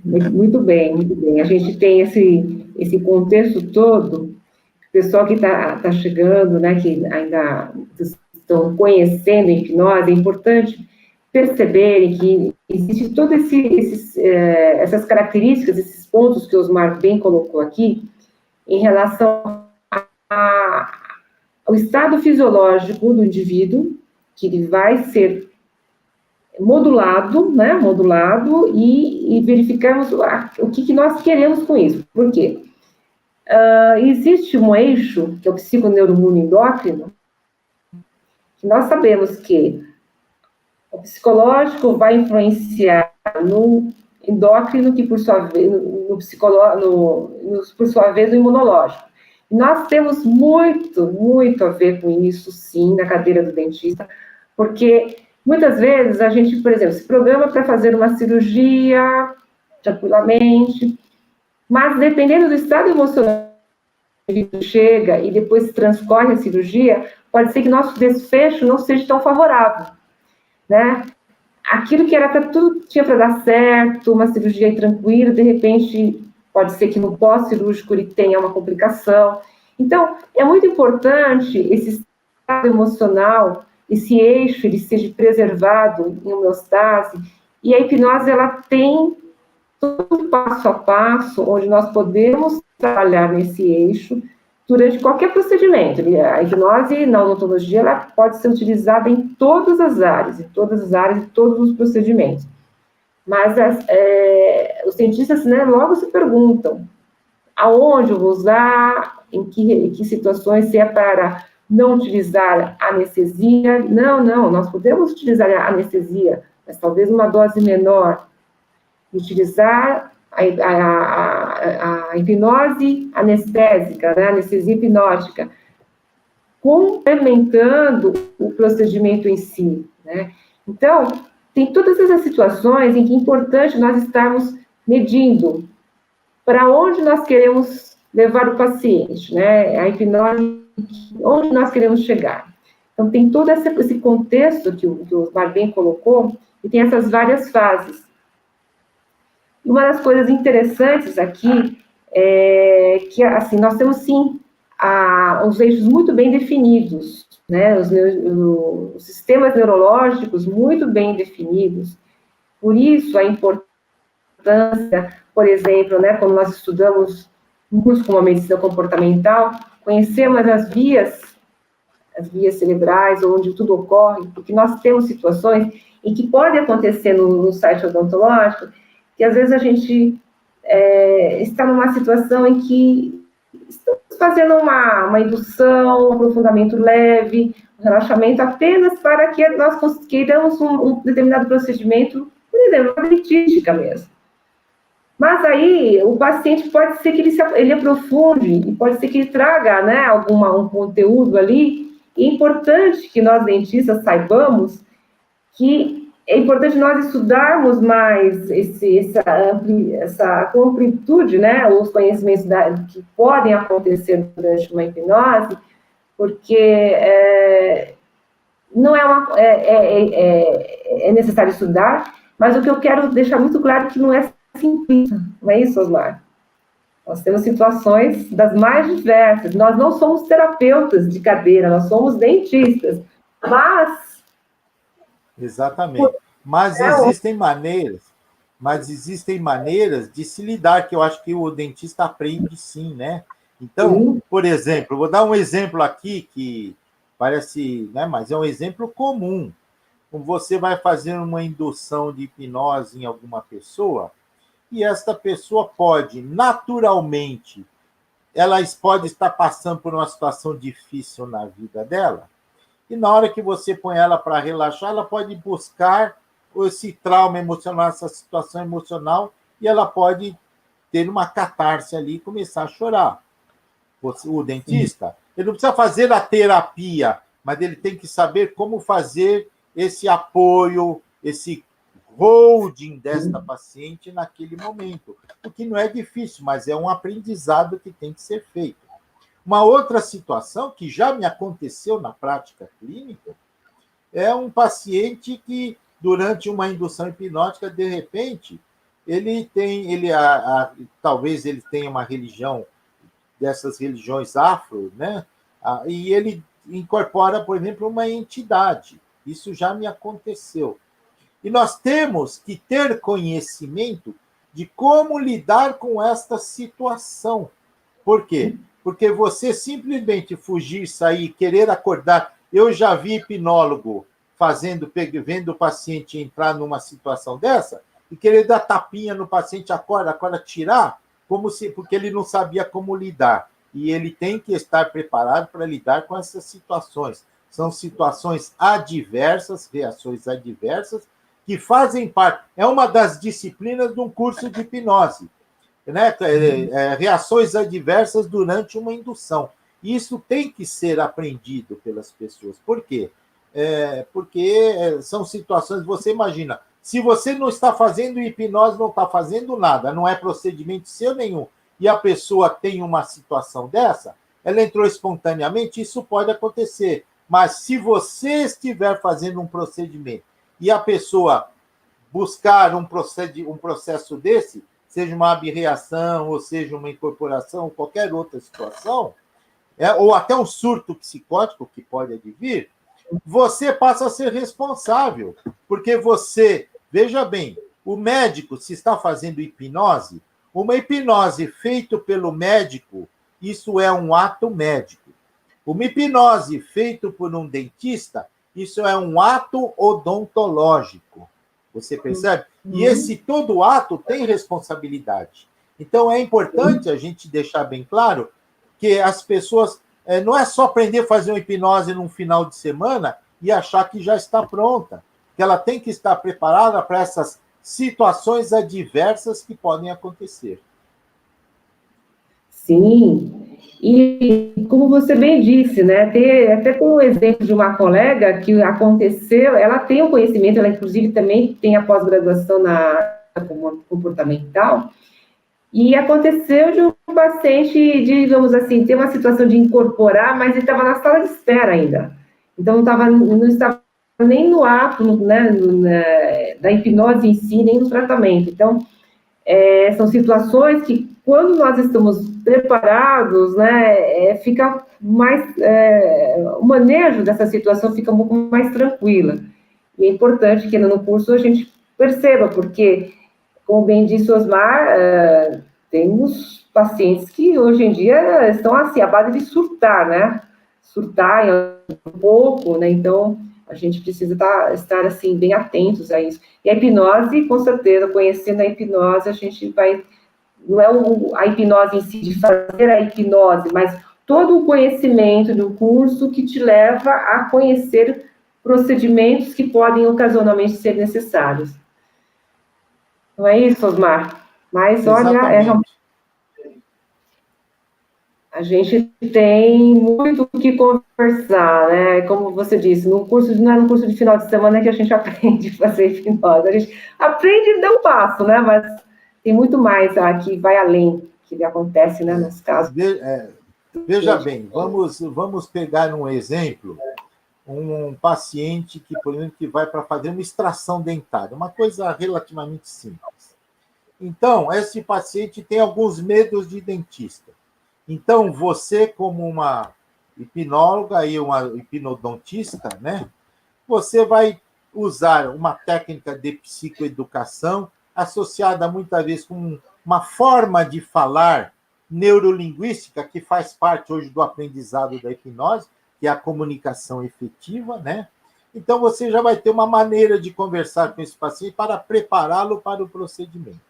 Muito bem, muito bem. A gente tem esse contexto todo, o pessoal que está chegando, né, que ainda estão conhecendo a hipnose, é importante perceberem que existe todas essas características, esses pontos que o Osmar bem colocou aqui, em relação ao estado fisiológico do indivíduo, que ele vai ser modulado, né, e verificamos o que nós queremos com isso. Por quê? Existe um eixo, que é o psiconeuroimunoendócrino, que nós sabemos que o psicológico vai influenciar no endócrino, que por sua vez, por sua vez, no imunológico. E nós temos muito a ver com isso, sim, na cadeira do dentista, porque muitas vezes a gente, por exemplo, se programa para fazer uma cirurgia tranquilamente, mas dependendo do estado emocional que chega e depois transcorre a cirurgia, pode ser que nosso desfecho não seja tão favorável, né? Aquilo que era tudo tinha para dar certo, uma cirurgia tranquila, de repente pode ser que no pós-cirúrgico ele tenha uma complicação. Então, é muito importante esse estado emocional, esse eixo, ele seja preservado em homeostase, e a hipnose, ela tem todo passo a passo, onde nós podemos trabalhar nesse eixo durante qualquer procedimento. A hipnose, na odontologia, ela pode ser utilizada em todas as áreas, e todos os procedimentos. Mas os cientistas, né, logo se perguntam aonde eu vou usar, em que situações, se é para não utilizar anestesia. Não, nós podemos utilizar a anestesia, mas talvez uma dose menor, e utilizar a hipnose anestésica, né, anestesia hipnótica, complementando o procedimento em si, né? Então, tem todas essas situações em que é importante nós estarmos medindo para onde nós queremos levar o paciente, né? A hipnose, onde nós queremos chegar. Então, tem todo esse contexto que o Osmar bem colocou, e tem essas várias fases. E uma das coisas interessantes aqui é que, assim, nós temos, sim, os eixos muito bem definidos, né? Os sistemas neurológicos muito bem definidos. Por isso, a importância, por exemplo, né, quando nós estudamos um curso como a medicina comportamental, conhecemos as vias cerebrais, onde tudo ocorre, porque nós temos situações em que pode acontecer no site odontológico, que às vezes a gente está numa situação em que estamos fazendo uma indução, um aprofundamento leve, um relaxamento apenas para que nós queiramos um determinado procedimento, por exemplo, uma dentística mesmo. Mas aí, o paciente pode ser que ele aprofunde, e pode ser que ele traga, né, um conteúdo ali. E é importante que nós, dentistas, saibamos que é importante nós estudarmos mais essa amplitude, né, os conhecimentos que podem acontecer durante uma hipnose, porque não é necessário estudar, mas o que eu quero deixar muito claro é que não é simples, não é isso, Osmar? Nós temos situações das mais diversas. Nós não somos terapeutas de cadeira, nós somos dentistas. Mas... Exatamente. Mas existem maneiras de se lidar, que eu acho que o dentista aprende sim, né? Então, por exemplo, vou dar um exemplo aqui que parece, né, mas é um exemplo comum. Você vai fazer uma indução de hipnose em alguma pessoa, e esta pessoa pode, naturalmente, ela pode estar passando por uma situação difícil na vida dela, e na hora que você põe ela para relaxar, ela pode buscar esse trauma emocional, essa situação emocional, e ela pode ter uma catarse ali e começar a chorar. O dentista, ele não precisa fazer a terapia, mas ele tem que saber como fazer esse apoio, esse holding desta paciente naquele momento, o que não é difícil, mas é um aprendizado que tem que ser feito. Uma outra situação que já me aconteceu na prática clínica é um paciente que, durante uma indução hipnótica, de repente, talvez ele tenha uma religião, dessas religiões afro, né? E ele incorpora, por exemplo, uma entidade. Isso já me aconteceu. E nós temos que ter conhecimento de como lidar com esta situação. Por quê? Porque você simplesmente fugir, sair, querer acordar. Eu já vi hipnólogo vendo o paciente entrar numa situação dessa e querer dar tapinha no paciente, acorda, tirar, porque ele não sabia como lidar. E ele tem que estar preparado para lidar com essas situações. São situações adversas, reações adversas, que fazem parte. É uma das disciplinas de um curso de hipnose, né? Reações adversas durante uma indução. Isso tem que ser aprendido pelas pessoas. Por quê? Porque são situações, você imagina, se você não está fazendo hipnose, não está fazendo nada, não é procedimento seu nenhum, e a pessoa tem uma situação dessa, ela entrou espontaneamente, isso pode acontecer. Mas se você estiver fazendo um procedimento e a pessoa buscar um processo desse, seja uma abreação, ou seja uma incorporação, ou qualquer outra situação, ou até um surto psicótico que pode advir, você passa a ser responsável, porque você, veja bem, o médico, se está fazendo hipnose, uma hipnose feita pelo médico, isso é um ato médico. Uma hipnose feita por um dentista, isso é um ato odontológico. Você percebe? E esse todo ato tem responsabilidade. Então, é importante a gente deixar bem claro que as pessoas... não é só aprender a fazer uma hipnose num final de semana e achar que já está pronta. Que ela tem que estar preparada para essas situações adversas que podem acontecer. Sim, e como você bem disse, né, até com o exemplo de uma colega que aconteceu, ela tem o conhecimento, ela inclusive também tem a pós-graduação na área comportamental, e aconteceu de um paciente, digamos assim, ter uma situação de incorporar, mas ele estava na sala de espera ainda. Então, não estava nem no ato, né, da hipnose em si, nem no tratamento. Então, são situações que, quando nós estamos preparados, né, fica mais, o manejo dessa situação fica um pouco mais tranquila. E é importante que no curso a gente perceba, porque, como bem disse Osmar, temos pacientes que hoje em dia estão assim, à base de surtar, né? Surtar um pouco, né? Então, a gente precisa estar assim, bem atentos a isso. E a hipnose, com certeza, conhecendo a hipnose, a gente vai. Não é a hipnose em si, de fazer a hipnose, mas todo o conhecimento do curso que te leva a conhecer procedimentos que podem ocasionalmente ser necessários. Não é isso, Osmar? Mas, olha, Exatamente. a gente tem muito o que conversar, né? Como você disse, não é no curso de final de semana que a gente aprende a fazer hipnose. A gente aprende e dá um passo, né? Mas tem muito mais que vai além, que acontece, né, nos casos. Veja bem, vamos pegar um exemplo, um paciente que, por exemplo, que vai para fazer uma extração dentária, uma coisa relativamente simples. Então, esse paciente tem alguns medos de dentista. Então, você, como uma hipnóloga e uma hipnodontista, né, você vai usar uma técnica de psicoeducação associada muitas vezes com uma forma de falar neurolinguística que faz parte hoje do aprendizado da hipnose, que é a comunicação efetiva, né? Então, você já vai ter uma maneira de conversar com esse paciente para prepará-lo para o procedimento.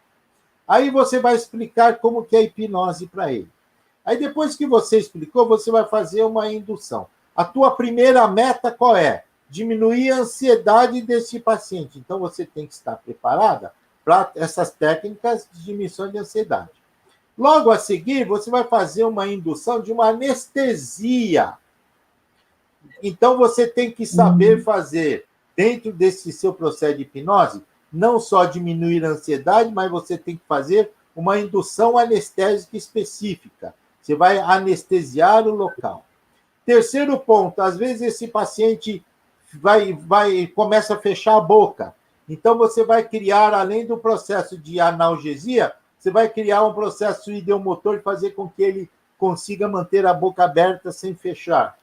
Aí você vai explicar como que é a hipnose para ele. Aí, depois que você explicou, você vai fazer uma indução. A tua primeira meta qual é? Diminuir a ansiedade desse paciente. Então, você tem que estar preparada para essas técnicas de diminuição de ansiedade. Logo a seguir, você vai fazer uma indução de uma anestesia. Então, você tem que saber fazer, dentro desse seu processo de hipnose, não só diminuir a ansiedade, mas você tem que fazer uma indução anestésica específica. Você vai anestesiar o local. Terceiro ponto, às vezes esse paciente começa a fechar a boca. Então, você vai criar, além do processo de analgesia, você vai criar um processo ideomotor de fazer com que ele consiga manter a boca aberta sem fechar.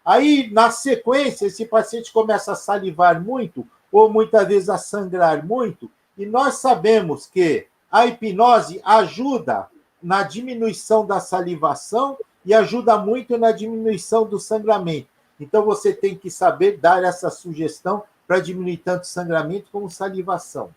Aí, na sequência, esse paciente começa a salivar muito, ou muitas vezes a sangrar muito, e nós sabemos que a hipnose ajuda na diminuição da salivação e ajuda muito na diminuição do sangramento. Então, você tem que saber dar essa sugestão para diminuir tanto sangramento como salivação.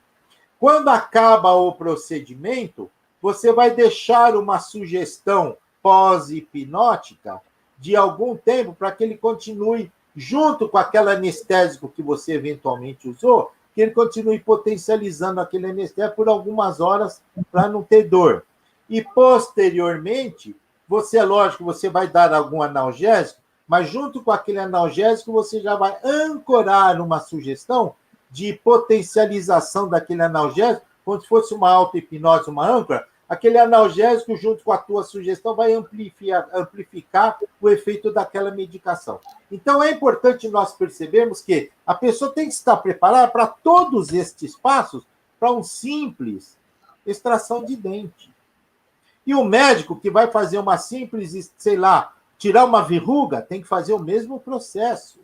Quando acaba o procedimento, você vai deixar uma sugestão pós-hipnótica de algum tempo para que ele continue, junto com aquele anestésico que você eventualmente usou, que ele continue potencializando aquele anestésico por algumas horas para não ter dor. E, posteriormente, você vai dar algum analgésico, mas junto com aquele analgésico, você já vai ancorar uma sugestão de potencialização daquele analgésico, como se fosse uma auto-hipnose, uma âncora. Aquele analgésico, junto com a tua sugestão, vai amplificar o efeito daquela medicação. Então, é importante nós percebermos que a pessoa tem que estar preparada para todos estes passos para um simples extração de dente. E o médico que vai fazer uma simples, sei lá, tirar uma verruga, tem que fazer o mesmo processo.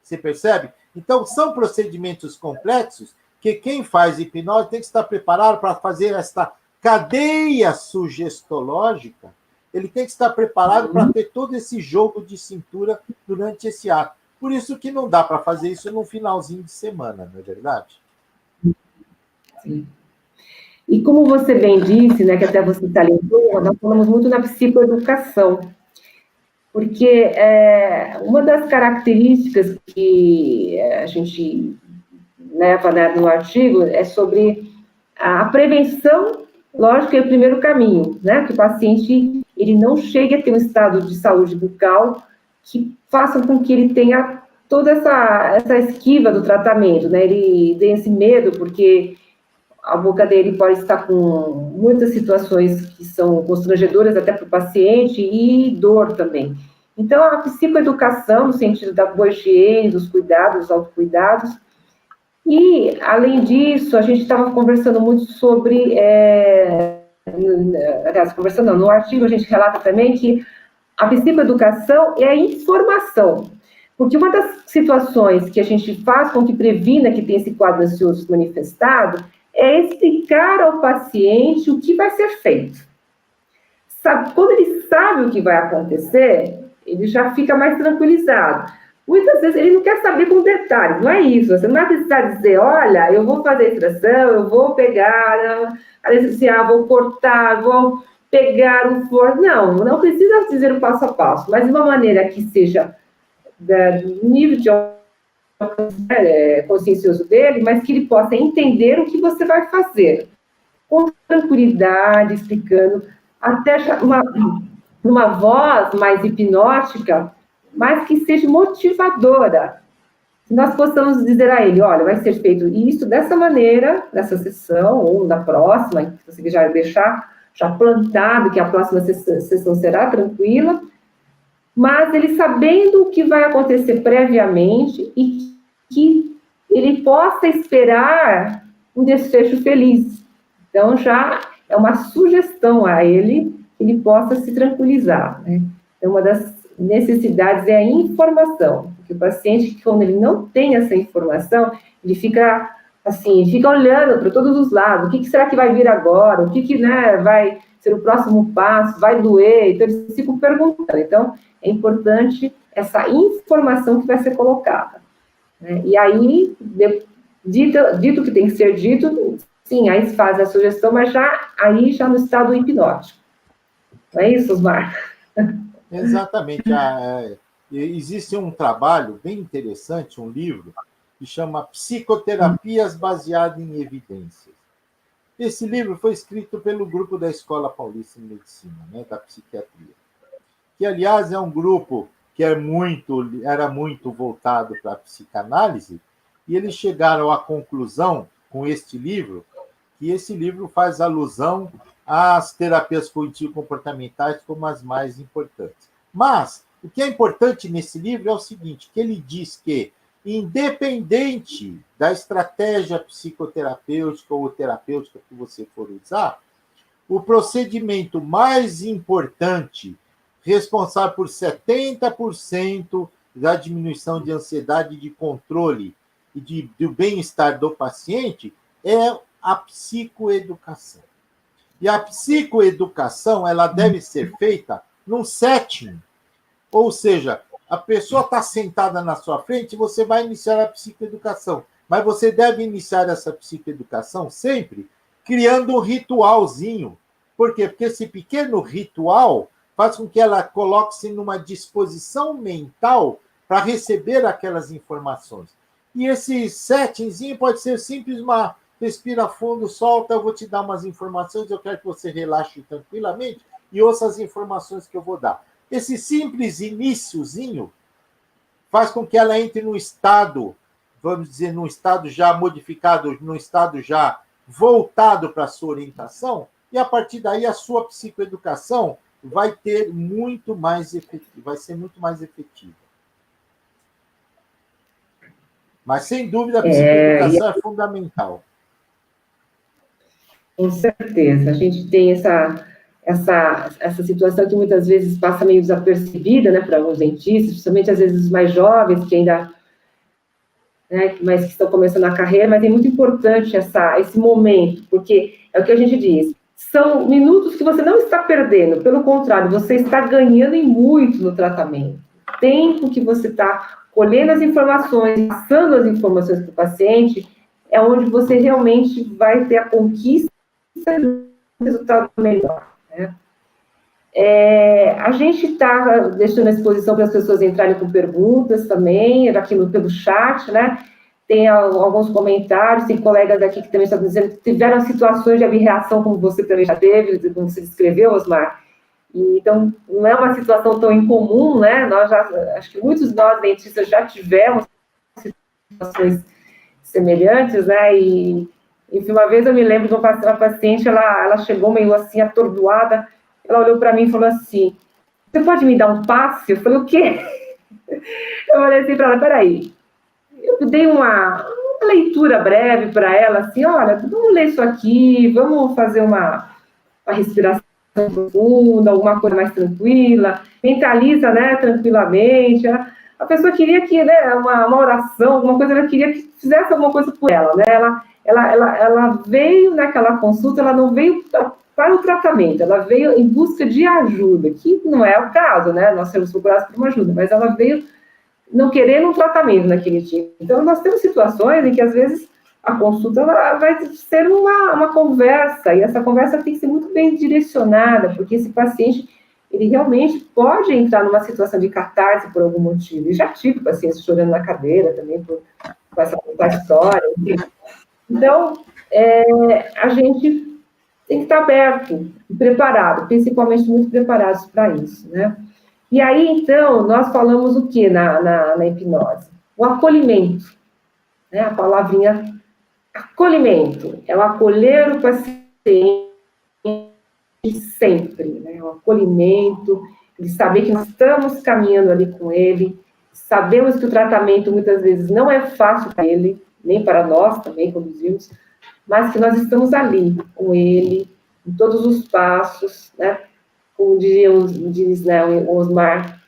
Você percebe? Então, são procedimentos complexos que quem faz hipnose tem que estar preparado para fazer esta cadeia sugestológica. Ele tem que estar preparado para ter todo esse jogo de cintura durante esse ato. Por isso que não dá para fazer isso no finalzinho de semana, não é verdade? Sim. E como você bem disse, né, que até você salientou, nós falamos muito na psicoeducação, porque uma das características que a gente leva, né, no artigo é sobre A prevenção, lógico, é o primeiro caminho, né? Que o paciente ele não chegue a ter um estado de saúde bucal que faça com que ele tenha toda essa esquiva do tratamento, né? Ele tem esse medo, porque a boca dele pode estar com muitas situações que são constrangedoras até para o paciente e dor também. Então, a psicoeducação, no sentido da boa higiene, dos cuidados, dos autocuidados. E, além disso, a gente estava conversando muito sobre... aliás, conversando, no artigo a gente relata também que a psicoeducação é a informação. Porque uma das situações que a gente faz com que previna que tem esse quadro ansioso manifestado é explicar ao paciente o que vai ser feito. Quando ele sabe o que vai acontecer, ele já fica mais tranquilizado. Muitas vezes ele não quer saber com detalhes, não é isso. Você não vai precisar dizer, olha, eu vou fazer a extração, eu vou pegar, anestesiar, vou cortar, vou pegar o forno. Não precisa dizer o passo a passo, mas de uma maneira que seja do nível de consciencioso dele, mas que ele possa entender o que você vai fazer, com tranquilidade, explicando, até uma voz mais hipnótica, mas que seja motivadora. Que nós possamos dizer a ele, olha, vai ser feito isso dessa maneira, nessa sessão, ou na próxima, que você já deixar já plantado, que a próxima sessão será tranquila, mas ele sabendo o que vai acontecer previamente e que ele possa esperar um desfecho feliz. Então, já é uma sugestão a ele que ele possa se tranquilizar, né? Então, uma das necessidades é a informação, porque o paciente, quando ele não tem essa informação, ele fica assim, fica olhando para todos os lados, o que será que vai vir agora, o que né, vai ser o próximo passo, vai doer, então eles ficam perguntando. Então, é importante essa informação que vai ser colocada, né? E aí, dito que tem que ser dito, sim, aí se faz a sugestão, mas já no estado hipnótico. Não é isso, Osmar? Exatamente. Existe um trabalho bem interessante, um livro, que chama Psicoterapias Baseadas em Evidências. Esse livro foi escrito pelo grupo da Escola Paulista de Medicina, né, da psiquiatria, que, aliás, é um grupo que era muito voltado para a psicanálise, e eles chegaram à conclusão, com este livro, que esse livro faz alusão às terapias cognitivo-comportamentais como as mais importantes. Mas, o que é importante nesse livro é o seguinte, que ele diz que, independente da estratégia psicoterapêutica ou terapêutica que você for usar, o procedimento mais importante, responsável por 70% da diminuição de ansiedade e de controle e do bem-estar do paciente, é a psicoeducação. E a psicoeducação ela deve ser feita num setting, ou seja, a pessoa está sentada na sua frente, você vai iniciar a psicoeducação, mas você deve iniciar essa psicoeducação sempre criando um ritualzinho. Por quê? Porque esse pequeno ritual faz com que ela coloque-se numa disposição mental para receber aquelas informações. E esse settingzinho pode ser simples, uma respira fundo, solta, eu vou te dar umas informações, eu quero que você relaxe tranquilamente e ouça as informações que eu vou dar. Esse simples iniciozinho faz com que ela entre num estado, vamos dizer, num estado já modificado, num estado já voltado para a sua orientação, e a partir daí a sua psicoeducação vai ter muito mais vai ser muito mais efetiva. Mas, sem dúvida, a psicoeducação é fundamental. Com certeza. A gente tem essa situação que muitas vezes passa meio desapercebida, né, para alguns dentistas, principalmente às vezes os mais jovens, que ainda, né, mas que estão começando a carreira, mas é muito importante esse momento, porque é o que a gente diz, são minutos que você não está perdendo, pelo contrário, você está ganhando em muito no tratamento. Tempo que você está colhendo as informações, passando as informações para o paciente, é onde você realmente vai ter a conquista de um resultado melhor, né? A gente está deixando à disposição para as pessoas entrarem com perguntas também, aqui pelo chat, né? tem alguns comentários, tem colegas aqui que também estão dizendo que tiveram situações de abreação, como você também já teve, como você descreveu, Osmar. E, então, não é uma situação tão incomum, né? Acho que muitos de nós, dentistas, já tivemos situações semelhantes, né? E, enfim, uma vez eu me lembro de uma paciente, ela chegou meio assim, atordoada, ela olhou para mim e falou assim, você pode me dar um passe? Eu falei, o quê? Eu falei assim para ela, peraí, eu dei uma leitura breve para ela, assim, olha, vamos ler isso aqui, vamos fazer uma respiração profunda, alguma coisa mais tranquila, mentaliza, né, tranquilamente. A pessoa queria que, né, uma oração, alguma coisa, ela queria que fizesse alguma coisa por ela, né? Ela veio naquela consulta, ela não veio para o tratamento, ela veio em busca de ajuda, que não é o caso, né? Nós temos procurados por uma ajuda, mas ela veio não querendo um tratamento naquele dia. Então, nós temos situações em que, às vezes, a consulta vai ser uma conversa, e essa conversa tem que ser muito bem direcionada, porque esse paciente, ele realmente pode entrar numa situação de catarse por algum motivo. E já tive pacientes chorando na cadeira também, com essa história. Então, a gente tem que estar aberto e preparado, principalmente muito preparados para isso, né? E aí, então, nós falamos o que na hipnose? O acolhimento, né? A palavrinha acolhimento, é o acolher o paciente sempre, né? O acolhimento, de saber que nós estamos caminhando ali com ele, sabemos que o tratamento muitas vezes não é fácil para ele, nem para nós também conduzimos, mas que nós estamos ali com ele, em todos os passos, né? Como diz né, o Osmar,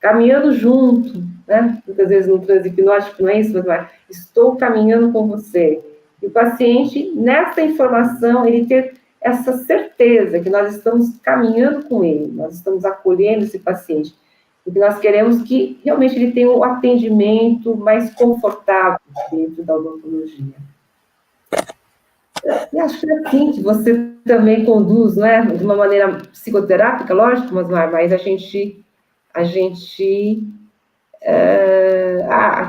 caminhando junto, né? Muitas vezes no transe hipnótico não é isso, mas estou caminhando com você. E o paciente, nessa informação, ele ter essa certeza que nós estamos caminhando com ele, nós estamos acolhendo esse paciente, porque nós queremos que realmente ele tenha um atendimento mais confortável dentro da odontologia. E acho que é assim que você também conduz, né? De uma maneira psicoterápica, lógico, mas a gente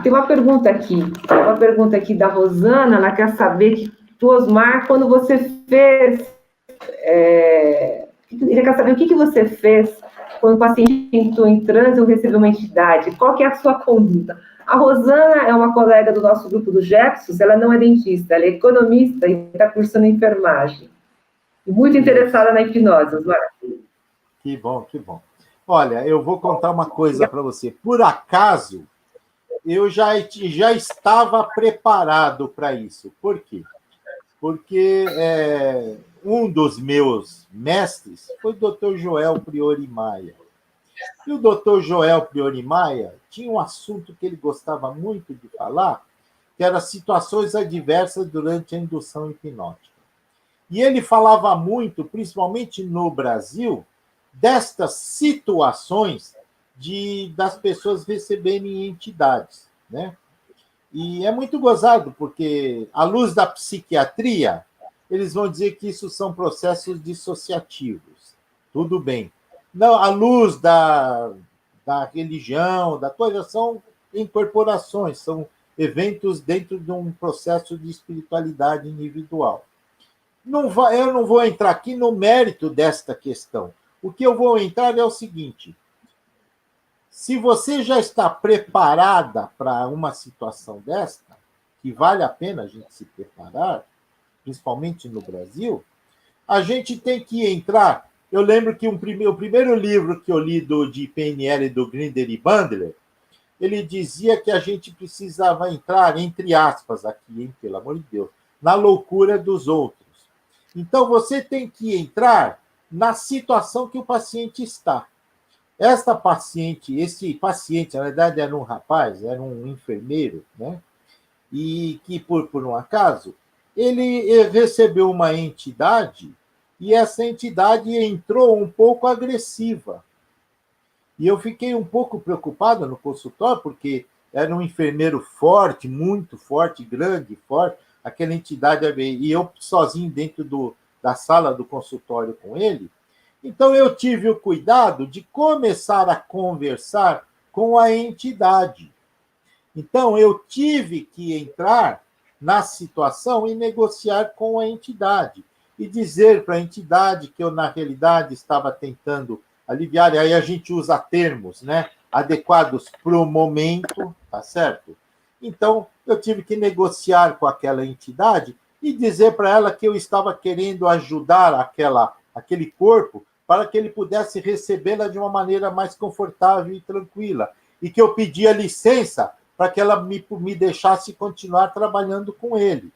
tem uma pergunta aqui da Rosana, ela quer saber que, Osmar, quando você fez, ele quer saber o que você fez quando o paciente entrou em transe ou recebeu uma entidade, qual que é a sua conduta? A Rosana é uma colega do nosso grupo do Gepsus, ela não é dentista, ela é economista e está cursando enfermagem. Muito interessada na hipnose, Osmar. Que bom, que bom. Olha, eu vou contar uma coisa para você. Por acaso, eu já estava preparado para isso. Por quê? Porque um dos meus mestres foi o Dr. Joel Priori Maia. E o Dr. Joel Priori Maia tinha um assunto que ele gostava muito de falar, que era situações adversas durante a indução hipnótica. E ele falava muito, principalmente no Brasil, destas situações das pessoas receberem entidades, né? E é muito gozado, porque, à luz da psiquiatria, eles vão dizer que isso são processos dissociativos. Tudo bem. Não, à luz da religião, da coisa, são incorporações, são eventos dentro de um processo de espiritualidade individual. Eu não vou entrar aqui no mérito desta questão. O que eu vou entrar é o seguinte: se você já está preparada para uma situação desta, que vale a pena a gente se preparar, principalmente no Brasil, a gente tem que entrar. Eu lembro que o primeiro livro que eu li de PNL do Grinder e Bandler, ele dizia que a gente precisava entrar, entre aspas, aqui, hein, pelo amor de Deus, na loucura dos outros. Então, você tem que entrar na situação que o paciente está. Esse paciente, na verdade, era um rapaz, era um enfermeiro, né? E que, por um acaso, ele recebeu uma entidade e essa entidade entrou um pouco agressiva. E eu fiquei um pouco preocupado no consultório, porque era um enfermeiro forte, muito forte, grande, forte, aquela entidade, e eu sozinho dentro da sala do consultório com ele. Então, eu tive o cuidado de começar a conversar com a entidade. Então, eu tive que entrar na situação e negociar com a entidade e dizer para a entidade que eu, na realidade, estava tentando aliviar, e aí a gente usa termos, né, adequados para o momento, tá certo? Então, eu tive que negociar com aquela entidade e dizer para ela que eu estava querendo ajudar aquele corpo para que ele pudesse recebê-la de uma maneira mais confortável e tranquila, e que eu pedia licença para que ela me deixasse continuar trabalhando com ele.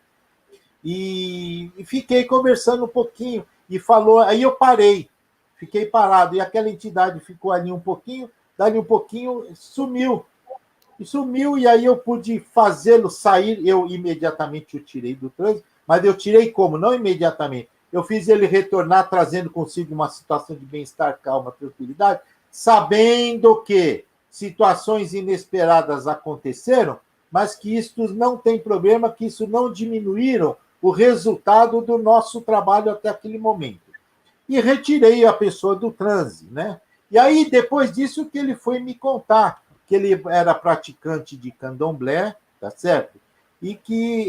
E fiquei conversando um pouquinho, e falou, aí eu parei, fiquei parado, e aquela entidade ficou ali um pouquinho, dali um pouquinho, sumiu. E aí eu pude fazê-lo sair, eu imediatamente o tirei do trânsito, mas eu tirei como? Não imediatamente. Eu fiz ele retornar trazendo consigo uma situação de bem-estar, calma, tranquilidade, sabendo que situações inesperadas aconteceram, mas que isso não tem problema, que isso não diminuíram o resultado do nosso trabalho até aquele momento. E retirei a pessoa do transe, né? E aí, depois disso, que ele foi me contar que ele era praticante de candomblé, tá certo? E que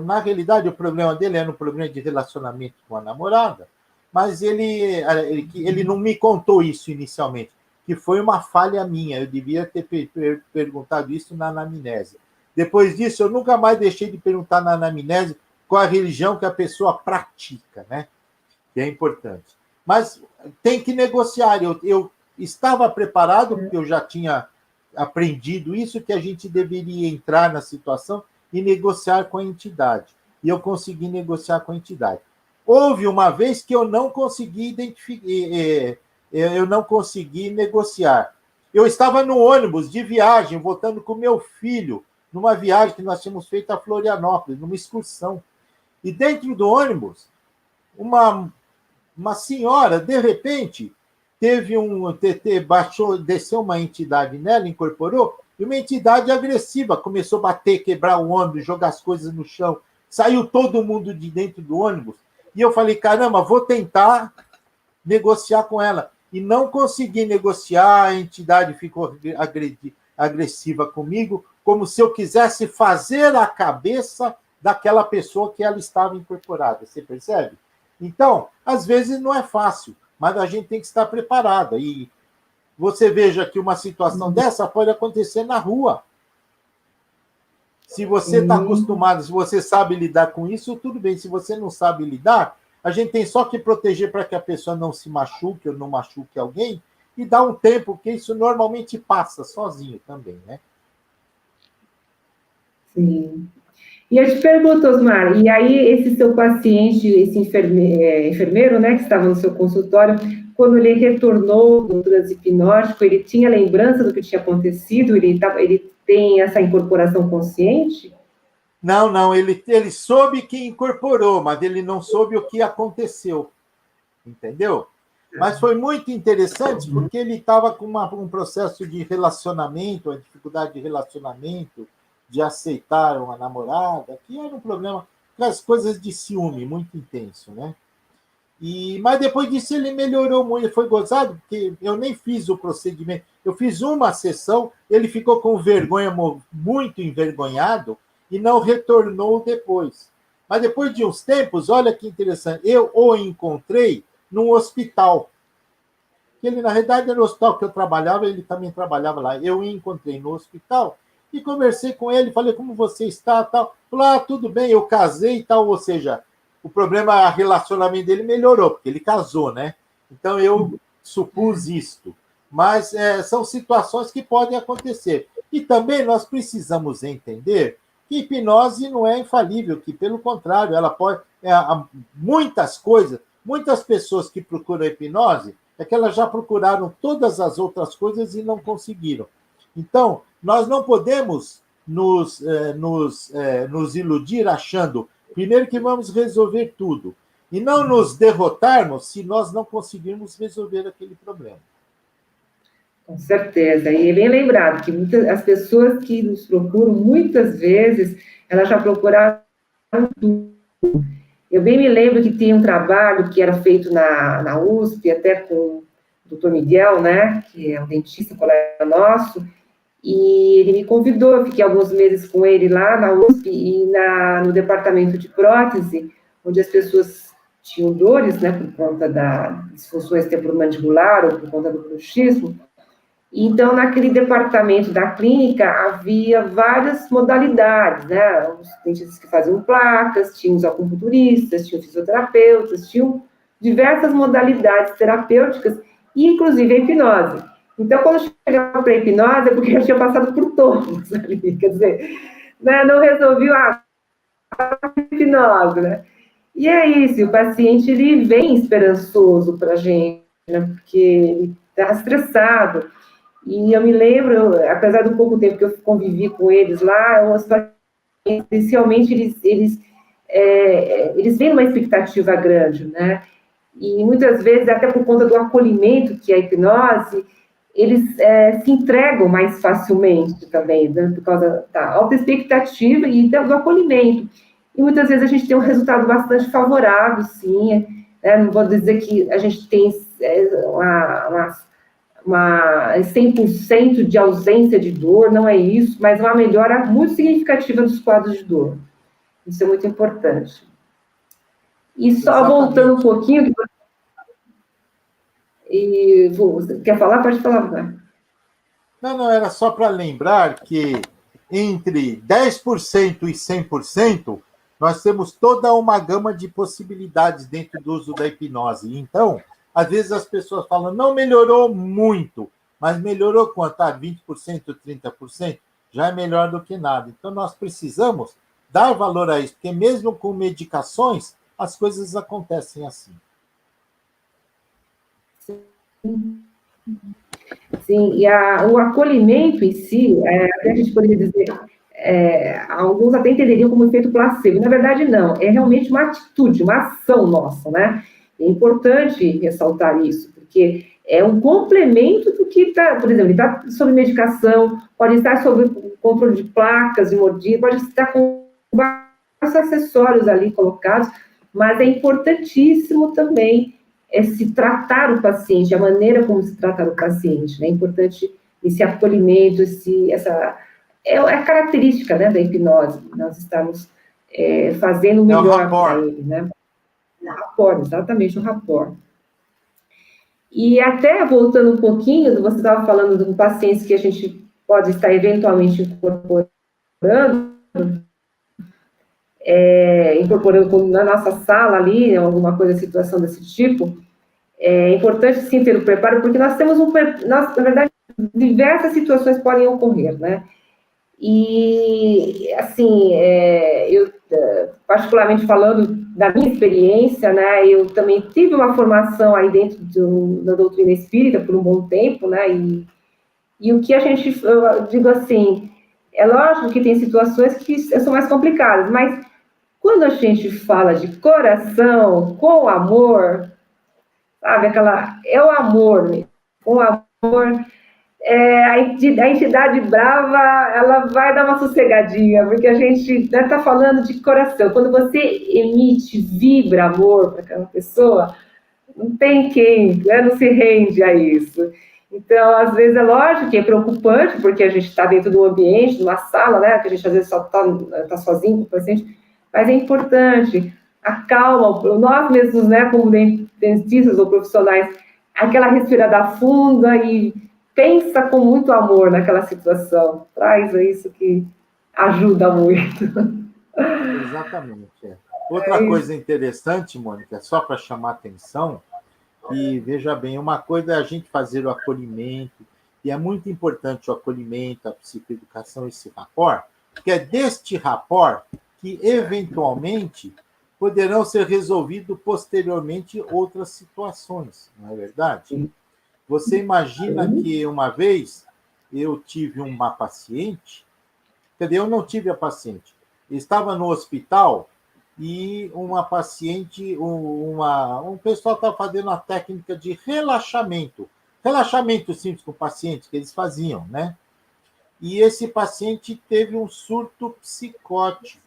na realidade, o problema dele era um problema de relacionamento com a namorada, mas ele não me contou isso inicialmente, que foi uma falha minha, eu devia ter perguntado isso na anamnese. Depois disso, eu nunca mais deixei de perguntar na anamnese qual a religião que a pessoa pratica, né? Que é importante. Mas tem que negociar. Eu estava preparado, porque eu já tinha aprendido isso, que a gente deveria entrar na situação e negociar com a entidade. E eu consegui negociar com a entidade. Houve uma vez que eu não consegui identificar, eu não consegui negociar. Eu estava no ônibus de viagem, voltando com meu filho, numa viagem que nós tínhamos feito a Florianópolis, numa excursão. E dentro do ônibus, uma senhora, de repente, desceu uma entidade nela, incorporou, e uma entidade agressiva começou a bater, quebrar o ônibus, jogar as coisas no chão. Saiu todo mundo de dentro do ônibus. E eu falei, caramba, vou tentar negociar com ela. E não consegui negociar, a entidade ficou agressiva comigo, como se eu quisesse fazer a cabeça daquela pessoa que ela estava incorporada. Você percebe? Então, às vezes não é fácil, mas a gente tem que estar preparada. E você veja que uma situação dessa pode acontecer na rua. Se você está acostumado, se você sabe lidar com isso, tudo bem. Se você não sabe lidar, a gente tem só que proteger para que a pessoa não se machuque ou não machuque alguém e dar um tempo, porque isso normalmente passa sozinho também, né? Sim. E eu te pergunto, Osmar, e aí esse seu paciente, esse enfermeiro, né, que estava no seu consultório, quando ele retornou do transe hipnótico, ele tinha lembrança do que tinha acontecido? Ele tem essa incorporação consciente? Não, ele soube que incorporou, mas ele não soube o que aconteceu, entendeu? Mas foi muito interessante, porque ele estava com um processo de relacionamento, uma dificuldade de relacionamento, de aceitar uma namorada, que era um problema, as coisas de ciúme muito intenso, né? Mas depois disso ele melhorou muito, foi gozado, porque eu nem fiz o procedimento, eu fiz uma sessão, ele ficou com vergonha, muito envergonhado, e não retornou depois. Mas depois de uns tempos, olha que interessante, eu o encontrei num hospital. Ele, na realidade, era o hospital que eu trabalhava, ele também trabalhava lá. Eu o encontrei no hospital e conversei com ele, falei, como você está, tal. Falou, tudo bem, eu casei e tal, ou seja, o problema, o relacionamento dele melhorou, porque ele casou, né? Então, eu supus isto. Mas são situações que podem acontecer. E também nós precisamos entender que hipnose não é infalível, que, pelo contrário, ela pode... muitas coisas, muitas pessoas que procuram hipnose, é que elas já procuraram todas as outras coisas e não conseguiram. Então, nós não podemos nos iludir achando, primeiro, que vamos resolver tudo, e não nos derrotarmos se nós não conseguirmos resolver aquele problema. Com certeza, e é bem lembrado que as pessoas que nos procuram, muitas vezes, elas já procuraram tudo. Eu bem me lembro que tinha um trabalho que era feito na USP, até com o doutor Miguel, né, que é um dentista, colega nosso, E ele me convidou, eu fiquei alguns meses com ele lá na USP e no departamento de prótese, onde as pessoas tinham dores, né, por conta da disfunções temporomandibular ou por conta do bruxismo. Então, naquele departamento da clínica, havia várias modalidades, né? Os dentistas que faziam placas, tinham os acupunturistas, tinham fisioterapeutas, tinham diversas modalidades terapêuticas, e inclusive a hipnose. Então, quando chegava para a hipnose, é porque eu tinha passado por todos ali, quer dizer, né? Não resolvi a hipnose, né? E é isso, o paciente, ele vem esperançoso para a gente, né? Porque ele está estressado. E eu me lembro, apesar do pouco tempo que eu convivi com eles lá, os pacientes, inicialmente, eles vêm numa expectativa grande, né? E muitas vezes, até por conta do acolhimento que é a hipnose, eles se entregam mais facilmente também, né? Por causa da alta expectativa e do acolhimento. E muitas vezes a gente tem um resultado bastante favorável, sim. Né? Não vou dizer que a gente tem uma 100% de ausência de dor, não é isso, mas uma melhora muito significativa dos quadros de dor. Isso é muito importante. E só voltando um pouquinho, quer falar? Pode falar, né? Não, era só para lembrar que entre 10% e 100%, nós temos toda uma gama de possibilidades dentro do uso da hipnose. Então, às vezes as pessoas falam, não melhorou muito, mas melhorou quanto? 20%, 30%? Já é melhor do que nada. Então, nós precisamos dar valor a isso, porque mesmo com medicações, as coisas acontecem assim. Sim, e o acolhimento em si, até a gente poderia dizer, alguns até entenderiam como efeito placebo. Na verdade, não, é realmente uma atitude, uma ação nossa, né? É importante ressaltar isso, porque é um complemento do que está, por exemplo, ele está sob medicação, pode estar sob controle de placas, de mordida, pode estar com vários acessórios ali colocados, mas é importantíssimo também se tratar o paciente, a maneira como se tratar o paciente, né? É importante esse acolhimento, é a característica, né, da hipnose, nós estamos fazendo o melhor para ele, né? O rapport, exatamente, o rapport. E até voltando um pouquinho, você estava falando de pacientes que a gente pode estar eventualmente incorporando na nossa sala ali, alguma coisa, situação desse tipo. É importante, sim, ter o preparo, porque nós temos na verdade, diversas situações podem ocorrer, né? E, assim, eu, particularmente falando da minha experiência, né, eu também tive uma formação aí dentro da doutrina espírita por um bom tempo, né, e o que a gente, eu digo assim, é lógico que tem situações que são mais complicadas, mas quando a gente fala de coração, com amor, sabe, é o amor, né? Com amor, a entidade brava, ela vai dar uma sossegadinha, porque a gente está falando de coração. Quando você emite, vibra amor para aquela pessoa, não tem quem, né, não se rende a isso. Então, às vezes, é lógico que é preocupante, porque a gente está dentro de um ambiente, de uma sala, né, que a gente às vezes só está sozinho com o paciente, mas é importante, a calma, nós mesmos, né, como dentistas ou profissionais, aquela respirada funda e pensa com muito amor naquela situação. Traz isso que ajuda muito. Exatamente. Outra coisa interessante, Mônica, só para chamar atenção, e veja bem, uma coisa é a gente fazer o acolhimento, e é muito importante o acolhimento, a psicoeducação, esse rapport, porque é deste rapport que, eventualmente, poderão ser resolvidas posteriormente outras situações, não é verdade? Você imagina que uma vez eu tive uma paciente, quer dizer, eu não tive a paciente, eu estava no hospital e uma paciente, um pessoal estava fazendo uma técnica de relaxamento simples com o paciente que eles faziam, né? E esse paciente teve um surto psicótico.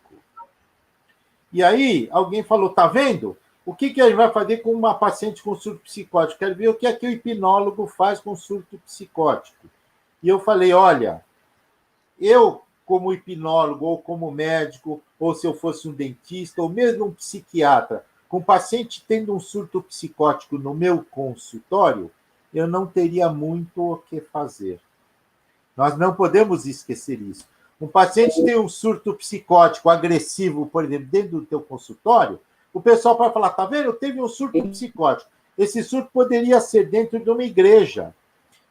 E aí alguém falou, tá vendo? O que a gente vai fazer com uma paciente com surto psicótico? Quero ver o que é que o hipnólogo faz com surto psicótico. E eu falei, olha, eu, como hipnólogo, ou como médico, ou se eu fosse um dentista, ou mesmo um psiquiatra, com o paciente tendo um surto psicótico no meu consultório, eu não teria muito o que fazer. Nós não podemos esquecer isso. Um paciente tem um surto psicótico agressivo, por exemplo, dentro do teu consultório, o pessoal vai falar, tá vendo? Teve um surto psicótico. Esse surto poderia ser dentro de uma igreja.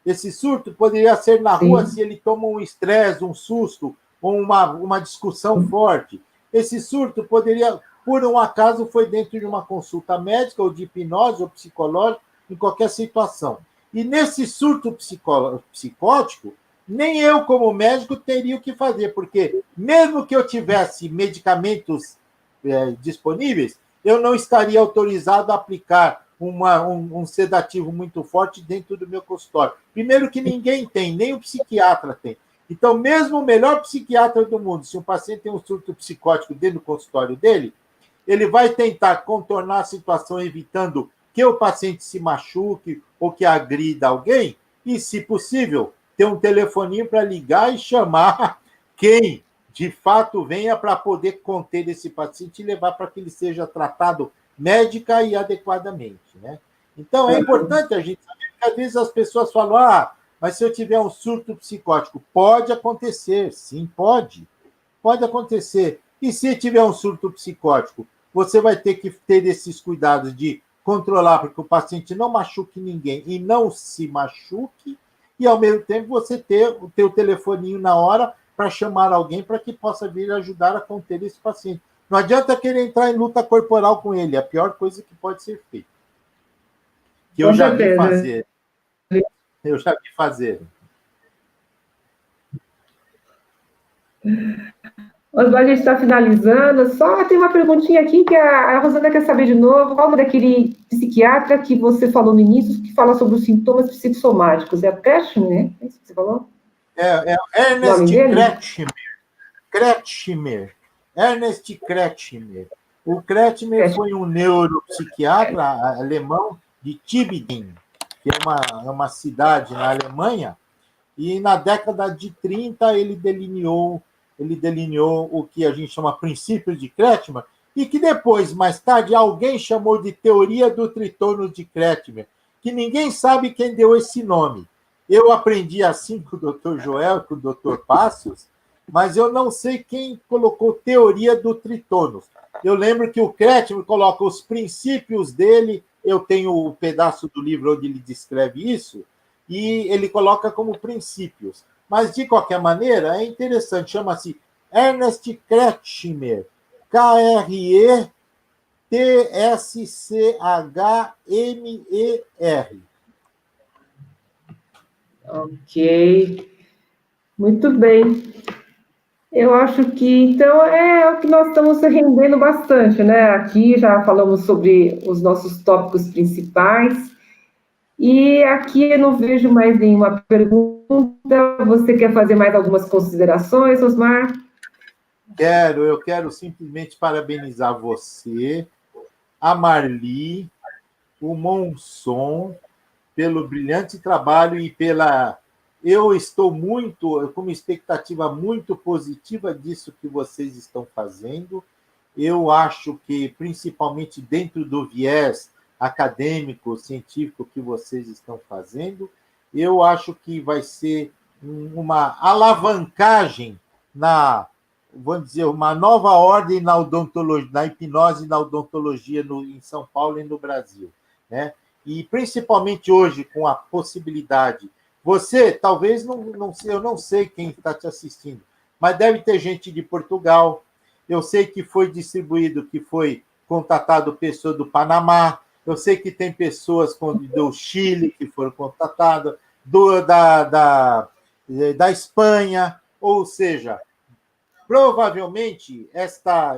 Esse surto poderia ser na rua se ele toma um estresse, um susto, ou uma discussão forte. Esse surto poderia, por um acaso, foi dentro de uma consulta médica, ou de hipnose, ou psicológica, em qualquer situação. E nesse surto psicótico, nem eu, como médico, teria o que fazer, porque mesmo que eu tivesse medicamentos disponíveis, eu não estaria autorizado a aplicar um sedativo muito forte dentro do meu consultório. Primeiro que ninguém tem, nem o psiquiatra tem. Então, mesmo o melhor psiquiatra do mundo, se um paciente tem um surto psicótico dentro do consultório dele, ele vai tentar contornar a situação evitando que o paciente se machuque ou que agrida alguém e, se possível, ter um telefoninho para ligar e chamar quem de fato venha para poder conter esse paciente e levar para que ele seja tratado médica e adequadamente, né? Então, é importante a gente saber que, às vezes, as pessoas falam, mas se eu tiver um surto psicótico, pode acontecer, sim, pode acontecer. E se tiver um surto psicótico, você vai ter que ter esses cuidados de controlar para que o paciente não machuque ninguém e não se machuque, e, ao mesmo tempo, você ter o teu telefoninho na hora para chamar alguém para que possa vir ajudar a conter esse paciente. Não adianta querer entrar em luta corporal com ele, é a pior coisa que pode ser feita. Que eu Com já vi certeza. fazer. Eu já vi fazer. Osmar, a gente está finalizando. Só tem uma perguntinha aqui que a Rosana quer saber de novo. Qual é daquele psiquiatra que você falou no início, que fala sobre os sintomas psicossomáticos? É o Kretschmer, né? É isso que você falou? É Ernest Kretschmer. Ernest Kretschmer. O Kretschmer foi um neuropsiquiatra alemão de Tübingen, que é uma cidade na Alemanha, e na década de 30 ele delineou o que a gente chama princípio de Kretschmer, e que depois, mais tarde, alguém chamou de teoria do tritônus de Kretschmer, que ninguém sabe quem deu esse nome. Eu aprendi assim com o Dr. Joel, com o Dr. Passos, mas eu não sei quem colocou teoria do tritônus. Eu lembro que o Kretschmer coloca os princípios dele, eu tenho um pedaço do livro onde ele descreve isso, e ele coloca como princípios. Mas, de qualquer maneira, é interessante, chama-se Ernest Kretschmer, Kretschmer. Ok, muito bem. Eu acho que, então, é o que nós estamos rendendo bastante, né? Aqui já falamos sobre os nossos tópicos principais, e aqui eu não vejo mais nenhuma pergunta. Você quer fazer mais algumas considerações, Osmar? Eu quero simplesmente parabenizar você, a Marli, o Monson, pelo brilhante trabalho e pela. Eu estou com uma expectativa muito positiva disso que vocês estão fazendo. Eu acho que, principalmente dentro do viés acadêmico, científico que vocês estão fazendo, eu acho que vai ser uma alavancagem vamos dizer, uma nova ordem na odontologia, na hipnose e na odontologia em São Paulo e no Brasil, né? E principalmente hoje, com a possibilidade. Você, talvez, eu não sei quem está te assistindo, mas deve ter gente de Portugal. Eu sei que foi distribuído, que foi contatado pessoa do Panamá. Eu sei que tem pessoas do Chile que foram contatadas, da Espanha. Ou seja, provavelmente esta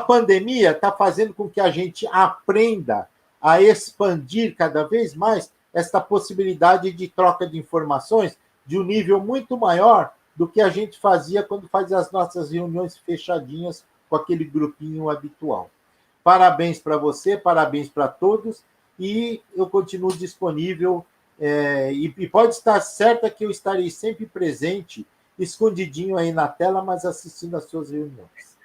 pandemia está fazendo com que a gente aprenda a expandir cada vez mais esta possibilidade de troca de informações de um nível muito maior do que a gente fazia quando fazia as nossas reuniões fechadinhas com aquele grupinho habitual. Parabéns para você, parabéns para todos, e eu continuo disponível e pode estar certa que eu estarei sempre presente, escondidinho aí na tela, mas assistindo às suas reuniões.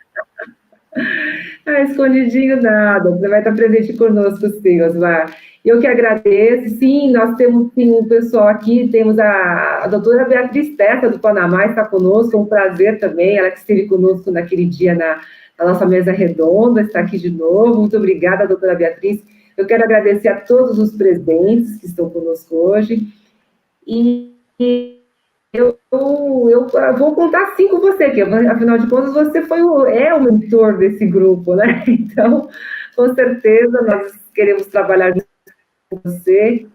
Escondidinho nada, você vai estar presente conosco, sim, Osmar. Eu que agradeço. Sim, nós temos sim, um pessoal aqui, temos a doutora Beatriz Testa, do Panamá, está conosco, é um prazer também, ela que esteve conosco naquele dia na nossa mesa redonda, está aqui de novo. Muito obrigada, doutora Beatriz. Eu quero agradecer a todos os presentes que estão conosco hoje. E eu vou contar assim com você, que afinal de contas você é o mentor desse grupo, né? Então, com certeza, nós queremos trabalhar com você.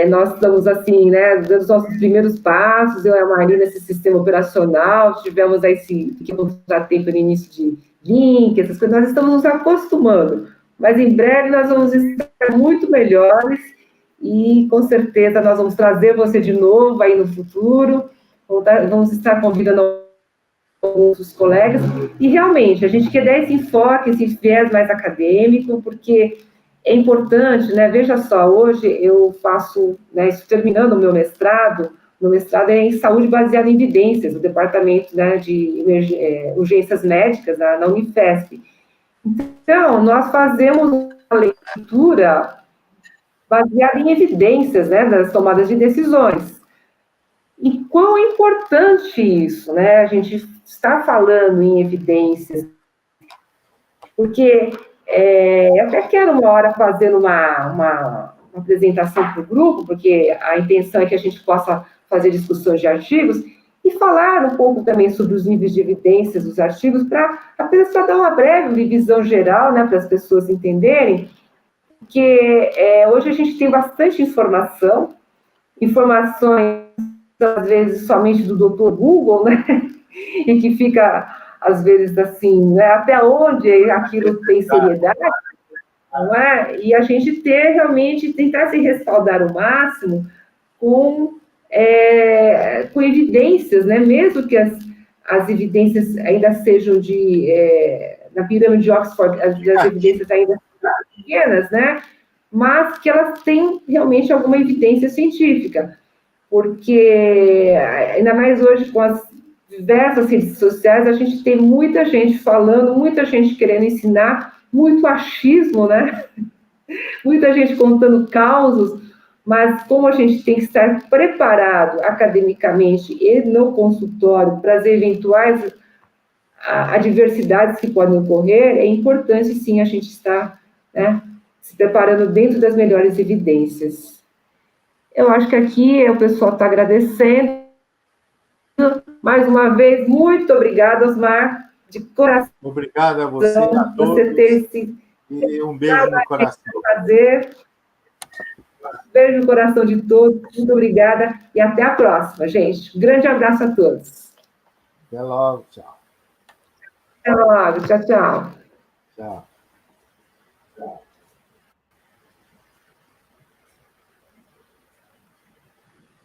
Nós estamos, assim, né, dando os nossos primeiros passos, eu e a Marina, nesse sistema operacional, tivemos aí esse contratempo no início de link, essas coisas, nós estamos nos acostumando, mas em breve nós vamos estar muito melhores e, com certeza, nós vamos trazer você de novo aí no futuro, vamos estar convidando outros colegas, e realmente, a gente quer dar esse enfoque, esse viés mais acadêmico, porque é importante, né? Veja só, hoje eu faço, né, terminando o meu mestrado é em saúde baseada em evidências, no departamento, né, de urgências médicas na Unifesp. Então, nós fazemos uma leitura baseada em evidências, né, das tomadas de decisões. E quão importante isso, né? A gente está falando em evidências, porque eu até quero uma hora fazer uma apresentação para o grupo, porque a intenção é que a gente possa fazer discussões de artigos e falar um pouco também sobre os níveis de evidências dos artigos, para apenas para dar uma breve visão geral, né, para as pessoas entenderem, que hoje a gente tem bastante informações, às vezes, somente do Dr. Google, né? E que fica, às vezes, assim, né? Até onde aquilo tem seriedade, não é? E a gente realmente, tentar se respaldar o máximo com evidências, né? Mesmo que as evidências ainda sejam na pirâmide de Oxford, as evidências ainda são pequenas, né? Mas que elas têm realmente alguma evidência científica, porque, ainda mais hoje, com as diversas redes sociais, a gente tem muita gente falando, muita gente querendo ensinar, muito achismo, né? Muita gente contando causos, mas como a gente tem que estar preparado academicamente e no consultório para as eventuais adversidades que podem ocorrer, é importante, sim, a gente estar, né, se preparando dentro das melhores evidências. Eu acho que aqui o pessoal está agradecendo. Mais uma vez, muito obrigada, Osmar, de coração. Obrigado a você, a todos. Você ter esse... E um beijo no coração. Prazer. Beijo no coração de todos. Muito obrigada e até a próxima, gente. Um grande abraço a todos. Até logo, tchau. Até logo, tchau, tchau. Tchau.